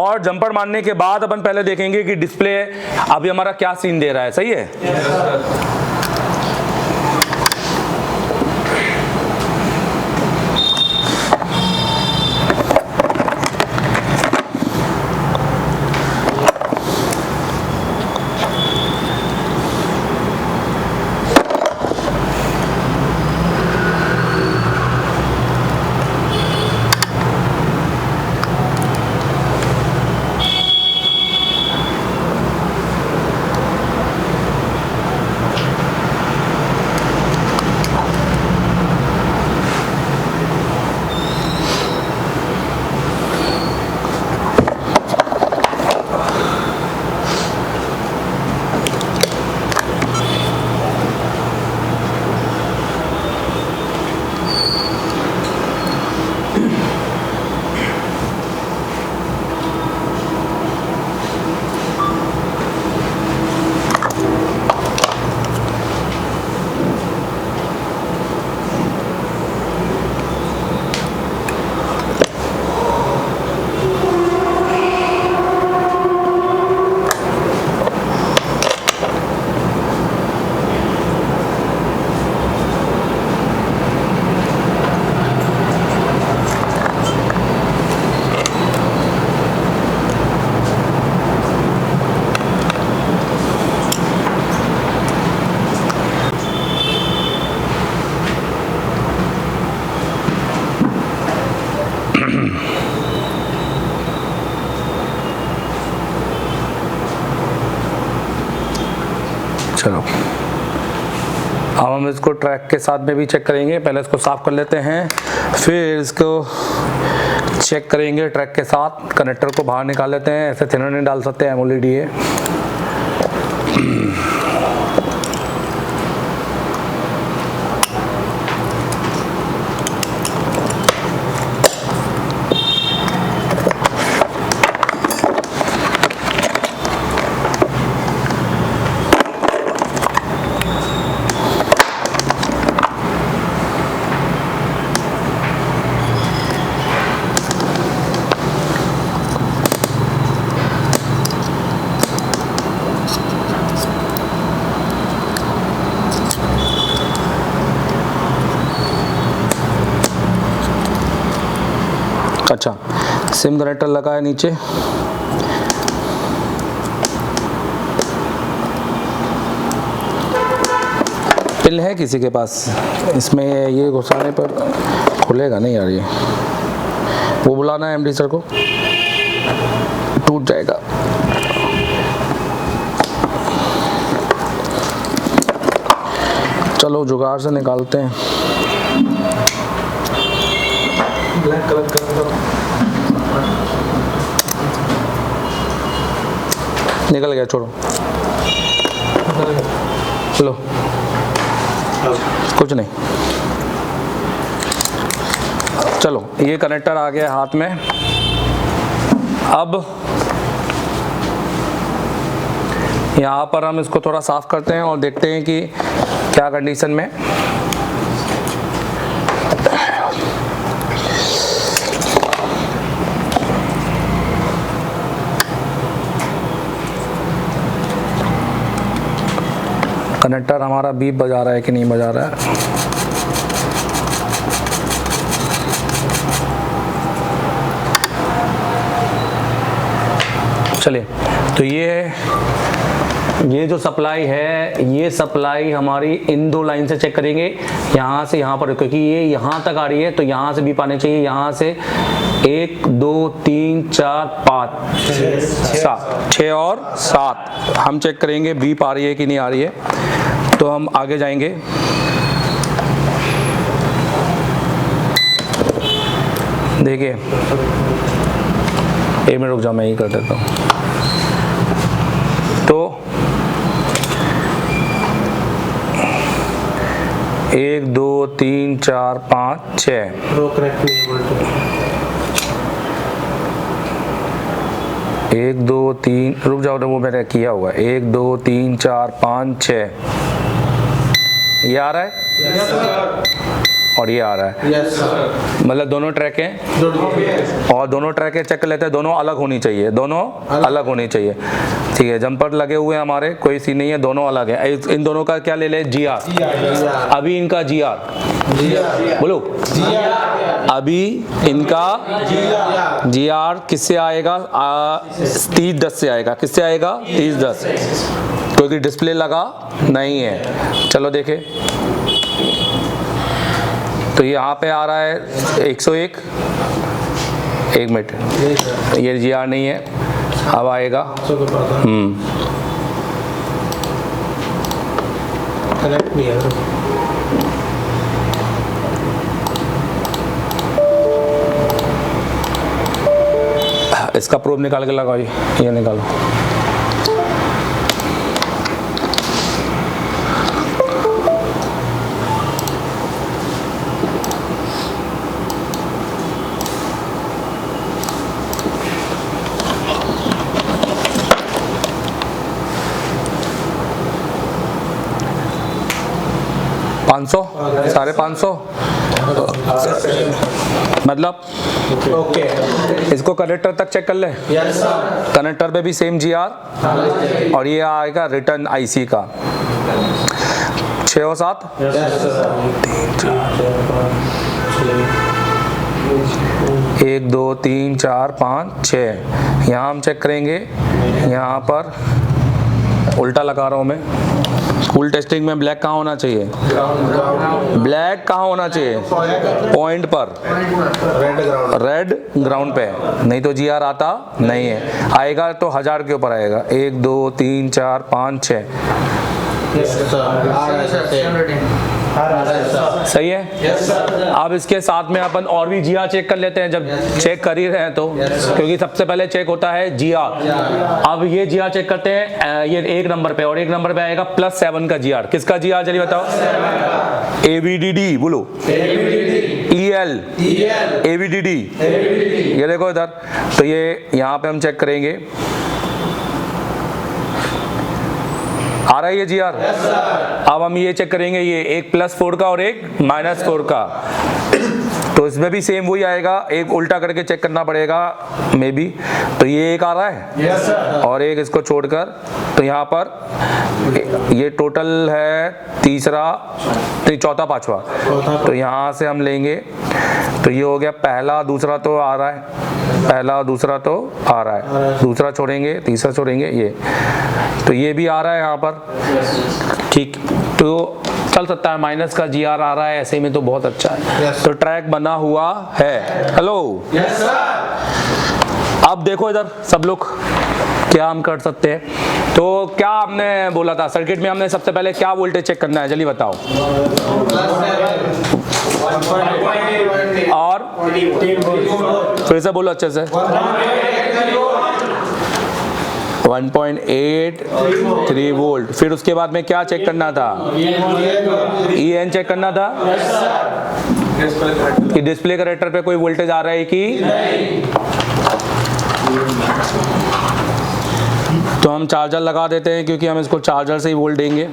[SPEAKER 1] और जंपर मारने के बाद अपन पहले देखेंगे कि डिस्प्ले अभी हमारा क्या सीन दे रहा है, सही है। चलो अब हम इसको ट्रैक के साथ में भी चेक करेंगे। पहले इसको साफ कर लेते हैं, फिर इसको चेक करेंगे ट्रैक के साथ। कनेक्टर को बाहर निकाल लेते हैं, ऐसे थिनर नहीं डाल सकते, एमोलेड है। अच्छा, सिम कनेक्टर लगा है नीचे। पिन है किसी के पास इसमें? ये घुसाने पर खुलेगा नहीं यार, ये वो बुलाना है एमडी सर को, टूट जाएगा। चलो जुगाड़ से निकालते हैं।
[SPEAKER 2] ब्लैक कलर का
[SPEAKER 1] निकल गया, छोड़ो। लो, कुछ नहीं। चलो ये कनेक्टर आ गया हाथ में। अब यहाँ पर हम इसको थोड़ा साफ करते हैं और देखते हैं कि क्या कंडीशन में। कनेक्टर हमारा बीप बजा रहा है कि नहीं बजा रहा है। चलिए, तो ये जो सप्लाई है, ये सप्लाई हमारी इन दो लाइन से चेक करेंगे, यहाँ से यहाँ पर, क्योंकि ये यहाँ तक आ रही है तो यहाँ से भी पाने चाहिए। यहाँ से 1 2 3 4 5 6 और 7 हम चेक करेंगे बीप आ रही है कि नहीं आ रही है। तो हम आगे जाएंगे। देखिए, 1 मिनट रुक जाओ, मैं ही कर देता हूँ। तो 1 2 3 4 5 6 1 2 3 रुक जाओ, वो मैंने किया हुआ है। 1 2 3 4 5 6 ये आ रहा है और ये आ रहा है।
[SPEAKER 2] Yes sir.
[SPEAKER 1] मतलब दोनों ट्रैक हैं और दोनों ट्रैक चेक कर लेते हैं, दोनों अलग होनी चाहिए, दोनों अलग होनी चाहिए। ठीक है, जंपर लगे हुए हैं हमारे, कोई सी नहीं है, दोनों अलग है। इन दोनों का क्या ले ले? GR। अभी इनका GR बोलो, अभी इनका GR किससे आएगा? 3010 से आएगा। किससे आएगा? 3010, क्योंकि डिस्प्ले लगा नहीं है। चलो देखें, तो यहाँ पे आ रहा है 101। 1 मिनट, ये GR नहीं है, अब आएगा।
[SPEAKER 2] कनेक्ट नहीं है।
[SPEAKER 1] इसका प्रोब निकाल के लगाओ, ये निकालो। साढ़े 500 मतलब
[SPEAKER 2] ओके।
[SPEAKER 1] इसको कनेक्टर तक चेक कर ले।
[SPEAKER 2] Yes sir.
[SPEAKER 1] कनेक्टर पे भी सेम GR और ये आएगा रिटर्न IC का 6 और 7। 1 2 3 4 5 6। यहाँ हम चेक करेंगे, यहाँ पर उल्टा लगा रहा हूँ मैं। स्कूल टेस्टिंग में ब्लैक कहाँ होना चाहिए? ब्लैक कहाँ होना चाहिए? पॉइंट पर, रेड ग्राउंड पे, नहीं तो GR आता नहीं है। आएगा तो 1000 के ऊपर आएगा। 1 2 3 4 5 6। सही है। अब इसके साथ में अपन और भी GR चेक कर लेते हैं, जब चेक कर ही रहे हैं तो, क्योंकि सबसे पहले चेक होता है GR। अब ये GR चेक करते हैं, ये 1 नंबर पे, और 1 नंबर पे आएगा +7 का GR। किसका GR चलिए बताओ? AVDD बोलो, EL AVDD। ये देखो इधर, तो ये यहाँ पे हम चेक करेंगे, आ रहा है ये GR। अब हम ये चेक करेंगे, ये एक +4 का और एक -4 का, तो इसमें भी सेम वही आएगा। एक उल्टा करके चेक करना पड़ेगा मे बी। तो ये एक आ रहा है और एक इसको छोड़कर, तो यहाँ पर ये टोटल है तीसरा, चौथा, पांचवा। तो यहाँ से हम लेंगे तो ये हो गया पहला, दूसरा तो आ रहा है, पहला दूसरा तो आ रहा है, दूसरा छोड़ेंगे, तीसरा छोड़ेंगे, ये तो ये भी आ रहा है यहाँ पर, ठीक। तो चल सकता है, माइनस का GR आ रहा है ऐसे में तो बहुत अच्छा है। तो ट्रैक बना हुआ है। हेलो, अब देखो इधर सब लोग क्या हम कर सकते हैं। तो क्या हमने बोला था सर्किट में, हमने सबसे पहले क्या वोल्टेज चेक करना है, जल्दी बताओ। और फिर से बोलो अच्छे से। 1.83 वोल्ट। फिर उसके बाद में क्या चेक करना था, EN चेक करना था कि डिस्प्ले करेक्टर पे कोई वोल्टेज आ रहा है कि नहीं। तो हम चार्जर लगा देते हैं क्योंकि हम इसको चार्जर से ही वोल्ट देंगे।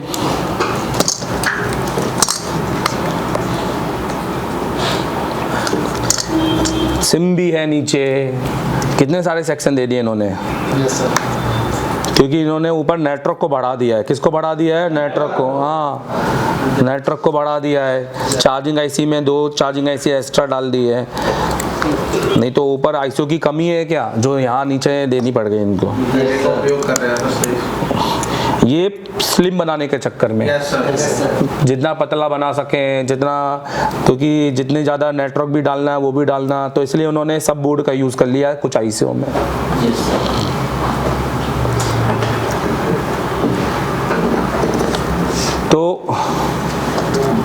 [SPEAKER 1] सिम भी है नीचे, कितने सारे सेक्शन दे दिए इन्होंने। क्योंकि इन्होंने ऊपर नेटवर्क को बढ़ा दिया है। किसको बढ़ा दिया है, नेटवर्क को। हाँ, नेटवर्क को बढ़ा दिया है। चार्जिंग आईसी में 2 चार्जिंग आईसी एक्स्ट्रा डाल दी है, नहीं तो ऊपर आईसीओ की कमी है क्या, जो यहाँ नीचे देनी पड़ गई इनको। ये स्लिम बनाने के चक्कर में जितना पतला बना सकें, जितना, क्योंकि जितने ज़्यादा नेटवर्क भी डालना है वो भी डालना, तो इसलिए उन्होंने सब बोर्ड का यूज़ कर लिया है कुछ आईसीओ में। तो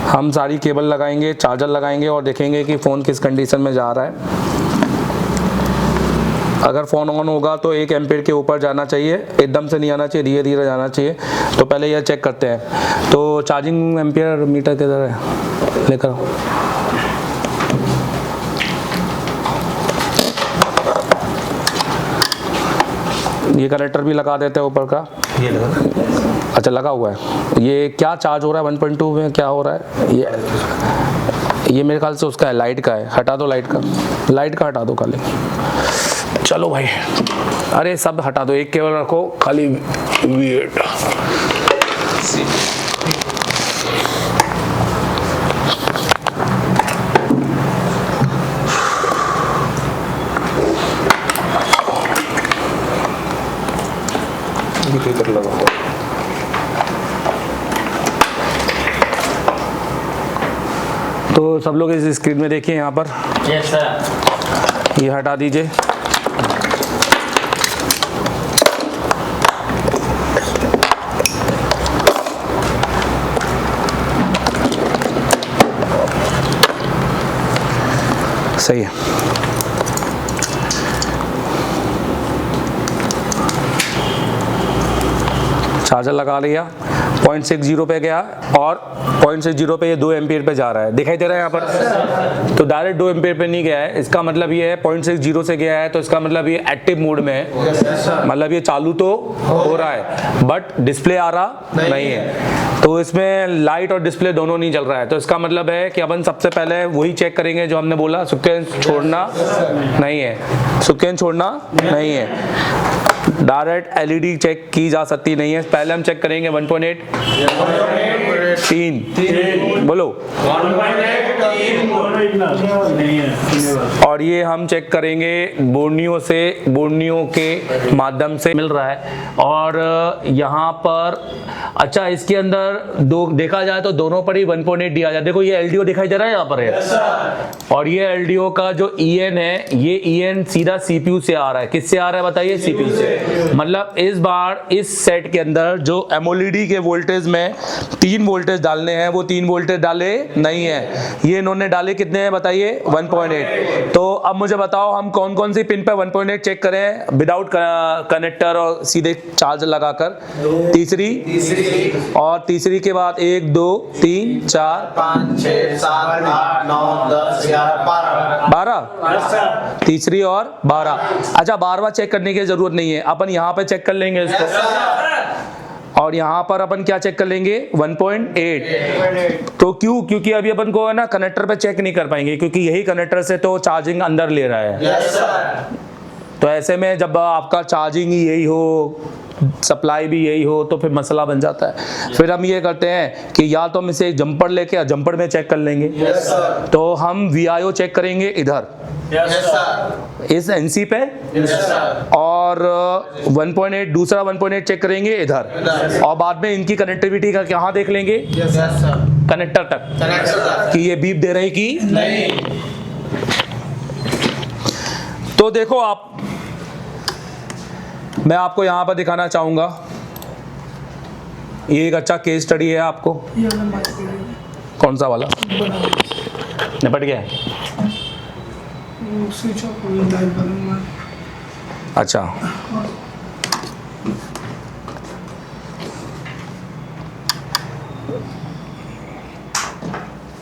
[SPEAKER 1] हम सारी केबल लगाएंगे, चार्जर लगाएंगे और देखेंगे कि फ़ोन किस कंडीशन में जा रहा है। अगर फ़ोन ऑन होगा तो 1 एम्पीयर के ऊपर जाना चाहिए, एकदम से नहीं आना चाहिए, धीरे धीरे जाना चाहिए। तो पहले यह चेक करते हैं। तो चार्जिंग एम्पीयर मीटर किधर है, लेकर आओ। ये कनेक्टर भी लगा देते हैं ऊपर का, ये लगा, अच्छा लगा हुआ है। ये क्या चार्ज हो रहा है 1.2 में, क्या हो रहा है ये मेरे ख्याल से उसका है, लाइट का है। हटा दो लाइट का हटा दो खाली। चलो भाई, अरे सब हटा दो, एक केबल रखो खाली, वेट। तो सब लोग इस स्क्रीन में देखिए यहाँ पर। Yes sir. ये हटा दीजिए। सही है। चार्जर लगा लिया, 0.60 पे गया और 0.60 पे ये 2 एम्पीयर पे जा रहा है, दिखाई दे रहा है यहाँ पर। तो डायरेक्ट 2 एम्पीयर पे नहीं गया है, इसका मतलब ये है 0.60 से गया है, तो इसका मतलब ये एक्टिव मोड में है, मतलब ये चालू तो हो रहा है बट डिस्प्ले आ रहा नहीं है। तो इसमें लाइट और डिस्प्ले दोनों नहीं चल रहा है। तो इसका मतलब है कि अपन सबसे पहले वही चेक करेंगे जो हमने बोला, सुकेन छोड़ना नहीं है, सुकेन छोड़ना नहीं है। डायरेक्ट एलईडी चेक की जा सकती नहीं है। पहले हम चेक करेंगे 1.8 3 बोलो, और ये हम चेक करेंगे बोर्नियो के माध्यम से मिल रहा है। और यहाँ पर अच्छा, इसके अंदर दो देखा जाए तो दोनों पर ही 1.8 दिया जाए। देखो ये एलडीओ दिखाई दे रहा है यहाँ पर है, और ये एलडीओ का जो EN है, ये EN सीधा CPU से आ रहा है। किससे आ रहा है बताइए, CPU से। मतलब इस बार इस सेट के अंदर जो एमओएलईडी के वोल्टेज में 3 वोल्टेज डालने हैं, वो 3 वोल्टेज डाले नहीं है, ये इन्होंने डाले कितने हैं बताइए, 1.8। तो अब मुझे बताओ हम कौन कौन सी पिन पे 1.8 चेक करें विदाउट कनेक्टर और सीधे चार्ज लगाकर। तीसरी और तीसरी के बाद 1 2 3 4
[SPEAKER 3] 5 6 7 8 9 10 11
[SPEAKER 1] 12 तीसरी और 12। अच्छा, 12वां चेक करने की जरूरत नहीं है, अपन यहाँ पे चेक कर लेंगे इसको। और यहाँ पर अपन क्या चेक कर लेंगे, 1.8। तो क्यों, क्योंकि अभी अपन को है ना कनेक्टर पे चेक नहीं कर पाएंगे, क्योंकि यही कनेक्टर से तो चार्जिंग अंदर ले रहा है। तो ऐसे में जब आपका चार्जिंग ही यही हो सप्लाई भी यही हो तो फिर मसला बन जाता है। फिर हम ये करते हैं कि या तो हम इसे जंपर लेके जंपर में चेक कर लेंगे।
[SPEAKER 3] Yes sir.
[SPEAKER 1] तो हम VIO चेक करेंगे इधर
[SPEAKER 3] यस सर।
[SPEAKER 1] इस NC पे,
[SPEAKER 3] यस सर।
[SPEAKER 1] और 1.8 दूसरा 1.8 चेक करेंगे इधर, और बाद में इनकी कनेक्टिविटी का कहाँ देख लेंगे,
[SPEAKER 3] यस सर।
[SPEAKER 1] कनेक्टर तक,
[SPEAKER 3] कनेक्ट सर।
[SPEAKER 1] कि ये बीप दे रहे कि
[SPEAKER 3] नहीं।
[SPEAKER 1] तो देखो आप, मैं आपको यहाँ पर दिखाना चाहूँगा, ये एक अच्छा केस स्टडी है आपको। कौन सा वाला निपट गया है? अच्छा,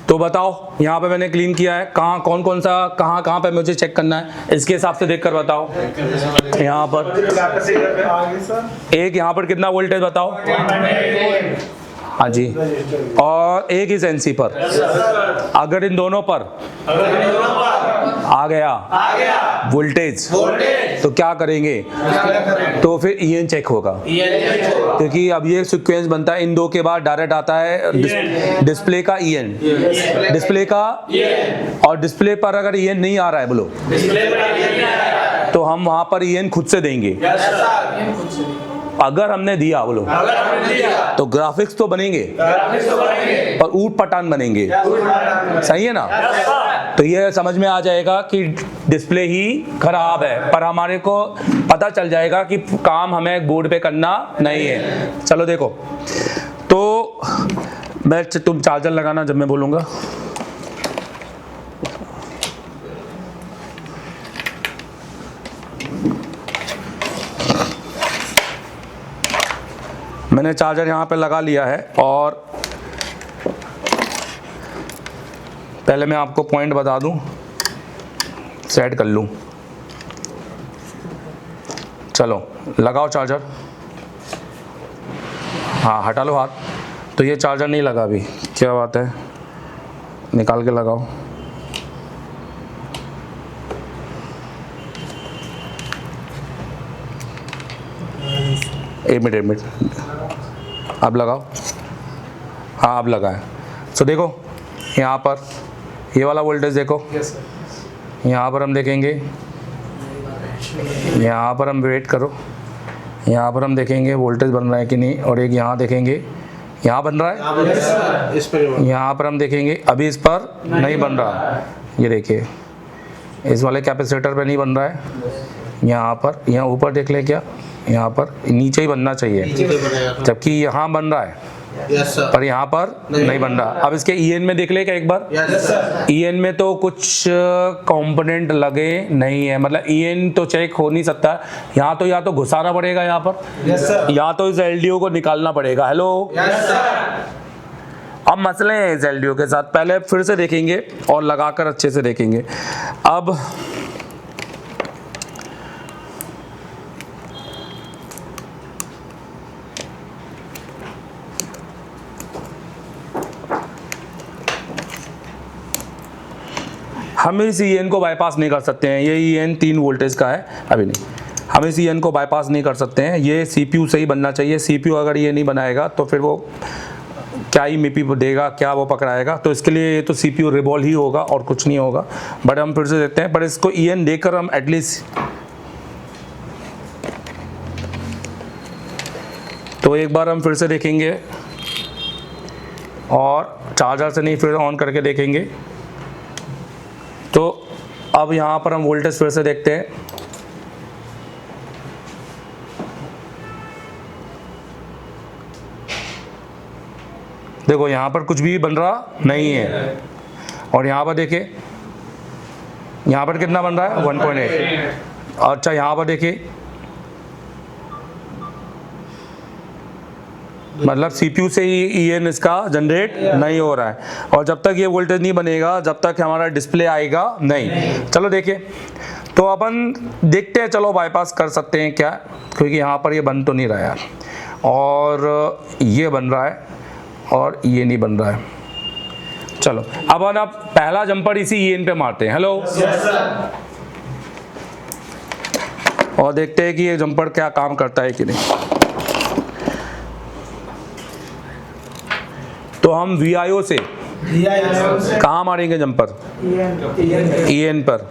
[SPEAKER 1] तो बताओ यहाँ पे मैंने क्लीन किया है, कहाँ कौन कौन सा कहाँ पे मुझे चेक करना है, इसके हिसाब से देखकर बताओ। यहाँ पर एक, यहाँ पर कितना वोल्टेज बताओ? हाँ जी, और एक इस NC पर, अगर इन दोनों पर आ गया वोल्टेज तो क्या करेंगे? तो फिर EN चेक होगा, क्योंकि अब ये सीक्वेंस बनता है, इन दो के बाद डायरेक्ट आता है डिस्प्ले का EN, डिस्प्ले का, और डिस्प्ले पर अगर EN नहीं आ रहा है बोलो, तो हम वहां पर EN खुद से देंगे। अगर हमने दिया बोलो, तो ग्राफिक्स तो बनेंगे और ऊट पटांग बनेंगे, सही है ना? तो ये समझ में आ जाएगा कि डिस्प्ले ही खराब है, पर हमारे को पता चल जाएगा कि काम हमें बोर्ड पे करना नहीं है। चलो देखो, तो तुम चार्जर लगाना जब मैं बोलूँगा। मैंने चार्जर यहाँ पे लगा लिया है, और पहले मैं आपको पॉइंट बता दूं, सेट कर लूं। चलो लगाओ चार्जर। हाँ हटा लो हाथ। तो ये चार्जर नहीं लगा अभी, क्या बात है, निकाल के लगाओ। एक मिनट अब लगाओ। हाँ अब लगा है। तो देखो यहाँ पर ये वाला वोल्टेज देखो, यहाँ पर हम देखेंगे, यहाँ पर हम वेट करो, यहाँ पर हम देखेंगे वोल्टेज बन रहा है कि नहीं, और एक यहाँ देखेंगे, यहाँ बन रहा है, यहाँ पर हम देखेंगे अभी इस पर नहीं बन रहा, ये देखिए इस वाले कैपेसिटर पे नहीं बन रहा है, यहाँ पर, यहाँ ऊपर देख ले, क्या यहाँ पर नीचे ही बनना चाहिए, जबकि यहाँ बन रहा है पर यहाँ पर नहीं बन रहा। अब इसके EN में देख ले क्या एक बार। EN में तो कुछ कंपोनेंट लगे नहीं है, मतलब EN तो चेक हो नहीं सकता, यहाँ तो या तो घुसाना पड़ेगा यहाँ पर, या तो इस LDO को निकालना पड़ेगा। हेलो, अब मसले हैं इस LDO के साथ, पहले फिर से देखेंगे और लगाकर अच्छे से देखेंगे। अब हम इस EN को बाईपास नहीं कर सकते हैं, ये EN 3 वोल्टेज का है, अभी नहीं, हम इस EN को बाईपास नहीं कर सकते हैं, ये CPU से ही बनना चाहिए। CPU अगर ये नहीं बनाएगा तो फिर वो क्या ही MIPI देगा, क्या वो पकड़ाएगा, तो इसके लिए ये तो CPU रिवॉल्व ही होगा और कुछ नहीं होगा। बट हम फिर से देखते हैं, पर इसको EN देकर हम एटलीस्ट, तो एक बार हम फिर से देखेंगे और चार्जर से नहीं फिर ऑन करके देखेंगे। तो अब यहाँ पर हम वोल्टेज फिर से देखते हैं, देखो यहाँ पर कुछ भी बन रहा नहीं है, और यहाँ पर देखिए यहाँ पर कितना बन रहा है 1.8। अच्छा यहाँ पर देखिए, मतलब CPU से ही EN इसका जनरेट नहीं हो रहा है, और जब तक ये वोल्टेज नहीं बनेगा जब तक हमारा डिस्प्ले आएगा नहीं। चलो देखिए, तो अपन देखते हैं, चलो बाईपास कर सकते हैं क्या, क्योंकि यहाँ पर ये बन तो नहीं रहा है, और ये बन रहा है और ये नहीं बन रहा है। चलो अब आप पहला जंपर इसी EN पे मारते हैं। हेलो, और देखते हैं कि ये जंपर क्या काम करता है कि नहीं। तो हम VIO से कहाँ मारेंगे जंपर? EN पर।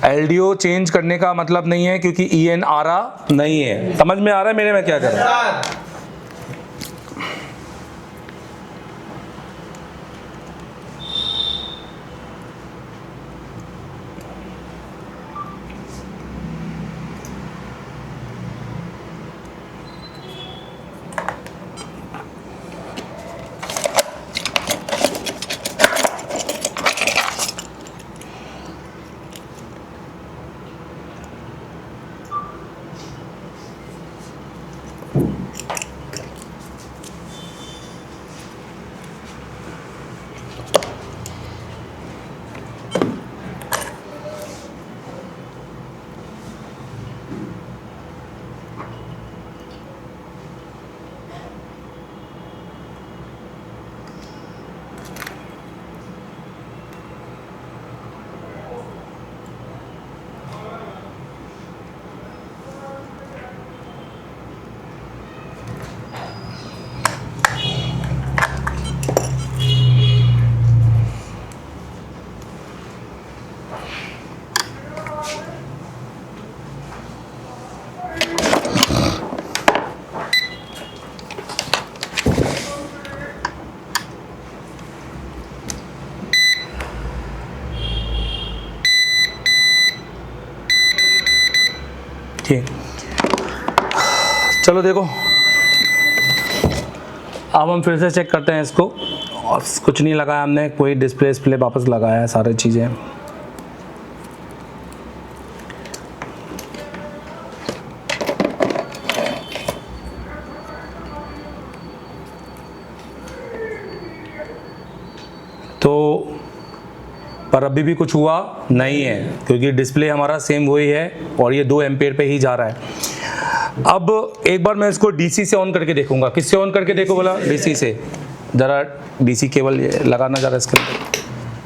[SPEAKER 1] LDO चेंज करने का मतलब नहीं है क्योंकि EN आ रहा नहीं है। समझ में आ रहा है मेरे में क्या कर रहा है? ठीक, चलो देखो अब हम फिर से चेक करते हैं इसको। और कुछ नहीं लगाया हमने, कोई डिस्प्ले वापस लगाया है सारी चीज़ें। तो पर अभी भी कुछ हुआ नहीं है क्योंकि डिस्प्ले हमारा सेम वही है और ये 2 एम्पेयर पे ही जा रहा है। अब एक बार मैं इसको DC से ऑन करके देखूंगा। किससे ऑन करके देखो बोला? DC से। ज़रा DC केबल लगाना ज़रा इसके अंदर।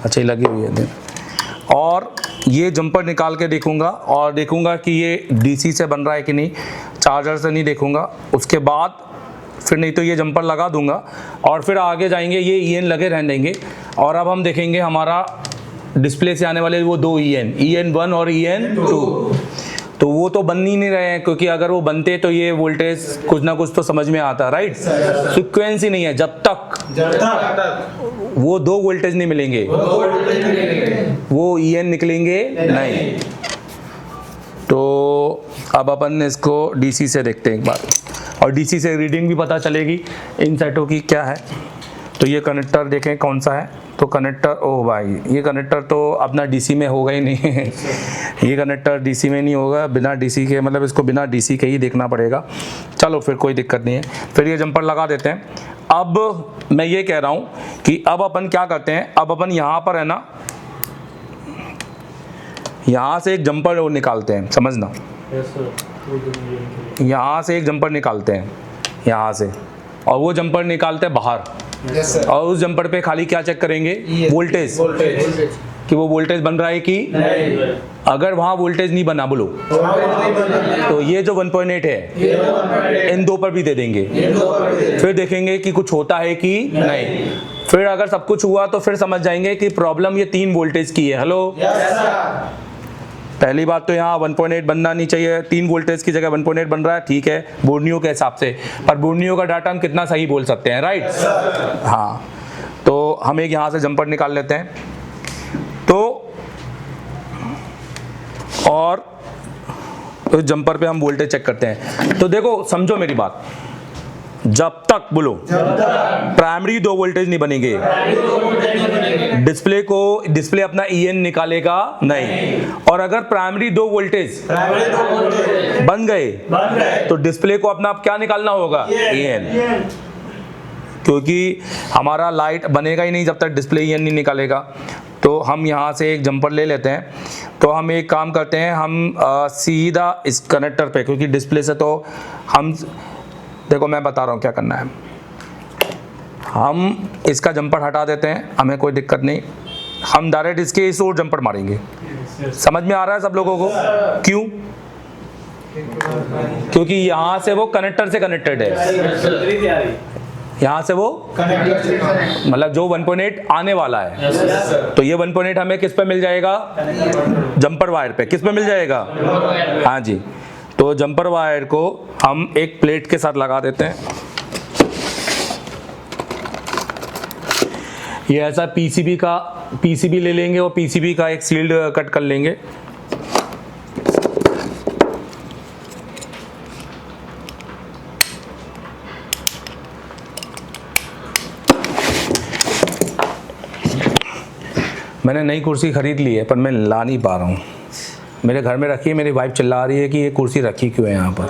[SPEAKER 1] अच्छा, ये लगी हुई है। और ये जंपर निकाल के देखूंगा और देखूंगा कि ये DC से बन रहा है कि नहीं, चार्जर से नहीं देखूंगा। उसके बाद फिर नहीं तो ये जंपर लगा दूंगा और फिर आगे जाएंगे, ये EN लगे रहने देंगे। और अब हम देखेंगे हमारा डिस्प्ले से आने वाले वो 2 EN1 और EN2, तो वो तो बन ही नहीं रहे हैं क्योंकि अगर वो बनते तो ये वोल्टेज कुछ ना कुछ तो समझ में आता, राइट। फ्रीक्वेंसी नहीं है जब तक वो 2 वोल्टेज नहीं मिलेंगे, वो EN निकलेंगे नहीं। तो अब अपन इसको DC से देखते हैं एक बार, और DC से रीडिंग भी पता चलेगी इन सेटों की क्या है। तो ये कनेक्टर देखें कौन सा है। तो कनेक्टर, ओह भाई ये कनेक्टर तो अपना DC में होगा ही नहीं। ये कनेक्टर DC में नहीं होगा, बिना DC के, मतलब इसको बिना DC के ही देखना पड़ेगा। चलो फिर कोई दिक्कत नहीं है, फिर ये जंपर लगा देते हैं। अब मैं ये कह रहा हूँ कि अब अपन क्या करते हैं, अब अपन यहाँ पर है ना, यहाँ से एक जंपर निकालते हैं, समझना। यहाँ से एक जंपर निकालते हैं, यहाँ से, और वो जंपर निकालते हैं बाहर। और उस जंपर पे खाली क्या चेक करेंगे? वोल्टेज, कि वो वोल्टेज बन रहा है कि नहीं। अगर वहां वोल्टेज नहीं बना बोलो तो ये जो 1.8 है इन 2 पर भी दे देंगे। फिर देखेंगे कि कुछ होता है कि नहीं। फिर अगर सब कुछ हुआ तो फिर समझ जाएंगे कि प्रॉब्लम ये 3 वोल्टेज की है। हेलो, पहली बात तो यहाँ 1.8 बनना नहीं चाहिए, 3 वोल्टेज की जगह 1.8 बन रहा है, ठीक है बोर्नियो के हिसाब से। पर बोर्नियो का डाटा हम कितना सही बोल सकते हैं, राइट। हाँ, तो हम एक यहाँ से जंपर निकाल लेते हैं। तो और उस जंपर पे हम वोल्टेज चेक करते हैं। तो देखो समझो मेरी बात, जब तक बोलो प्राइमरी 2 वोल्टेज नहीं बनेंगे, डिस्प्ले अपना EN निकालेगा नहीं। और अगर प्राइमरी 2 वोल्टेज बन गए तो डिस्प्ले को अपना क्या निकालना होगा? EN, क्योंकि हमारा लाइट बनेगा ही नहीं जब तक डिस्प्ले EN नहीं निकालेगा। तो हम यहाँ से एक जंपर ले लेते हैं। तो हम एक काम करते हैं, हम सीधा इस कनेक्टर पे, क्योंकि डिस्प्ले से तो हम, देखो मैं बता रहा हूँ क्या करना है। हम इसका जंपर हटा देते हैं, हमें कोई दिक्कत नहीं। हम डायरेक्ट इसके इस ओर जंपर मारेंगे। समझ में आ रहा है सब लोगों को? क्यों? क्योंकि यहाँ से वो कनेक्टर से कनेक्टेड है, यहाँ से वो मतलब जो 1.8 आने वाला है, तो ये 1.8 हमें किस पे मिल जाएगा? जंपर वायर पे। किस पे मिल जाएगा? हाँ जी। तो जंपर वायर को हम एक प्लेट के साथ लगा देते हैं। ये ऐसा पीसीबी ले लेंगे और पीसीबी का एक सील्ड कट कर लेंगे। मैंने नई कुर्सी खरीद ली है पर मैं ला नहीं पा रहा हूँ। मेरे घर में रखी है, मेरी वाइफ चिल्ला रही है कि ये कुर्सी रखी क्यों है यहाँ पर।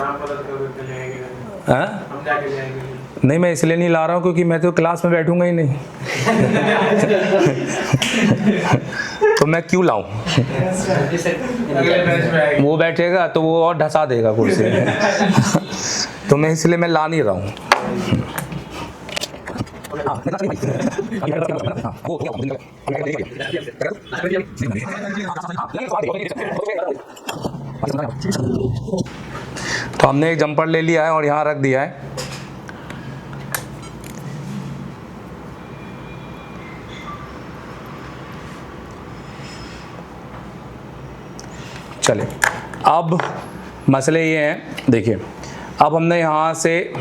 [SPEAKER 1] हाँ? नहीं, मैं इसलिए नहीं ला रहा हूँ क्योंकि मैं तो क्लास में बैठूंगा ही नहीं। तो मैं क्यों लाऊं? वो बैठेगा तो वो और ढसा देगा कुर्सी में। तो मैं इसलिए मैं ला नहीं रहा हूँ। तो हमने एक जंपर ले लिया है और यहाँ रख दिया है। चले, अब मसले ये हैं, देखिए अब हमने यहाँ से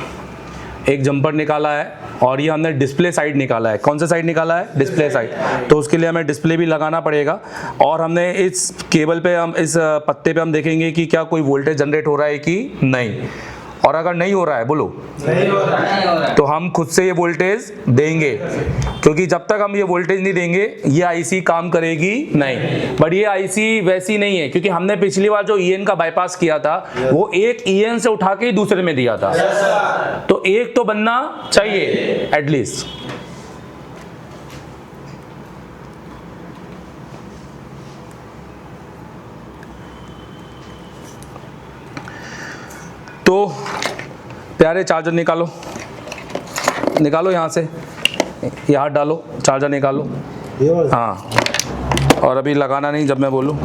[SPEAKER 1] एक जंपर निकाला है और ये हमने डिस्प्ले साइड निकाला है। कौन सा साइड निकाला है? Display side. तो उसके लिए हमें डिस्प्ले भी लगाना पड़ेगा और हमने इस केबल पे, हम इस पत्ते पे हम देखेंगे कि क्या कोई वोल्टेज जनरेट हो रहा है कि नहीं। और अगर नहीं हो रहा है, बोलो
[SPEAKER 3] नहीं हो रहा है,
[SPEAKER 1] तो हम खुद से ये वोल्टेज देंगे, क्योंकि जब तक हम ये वोल्टेज नहीं देंगे ये आईसी काम करेगी नहीं। बट ये आईसी वैसी नहीं है, क्योंकि हमने पिछली बार जो ईएन का बाईपास किया था वो एक ईएन से उठा के दूसरे में दिया था। तो एक तो बनना चाहिए एटलीस्ट। तो प्यारे चार्जर निकालो यहाँ से, ये हाथ डालो, चार्जर निकालो। हाँ, और अभी लगाना नहीं जब मैं बोलूँ।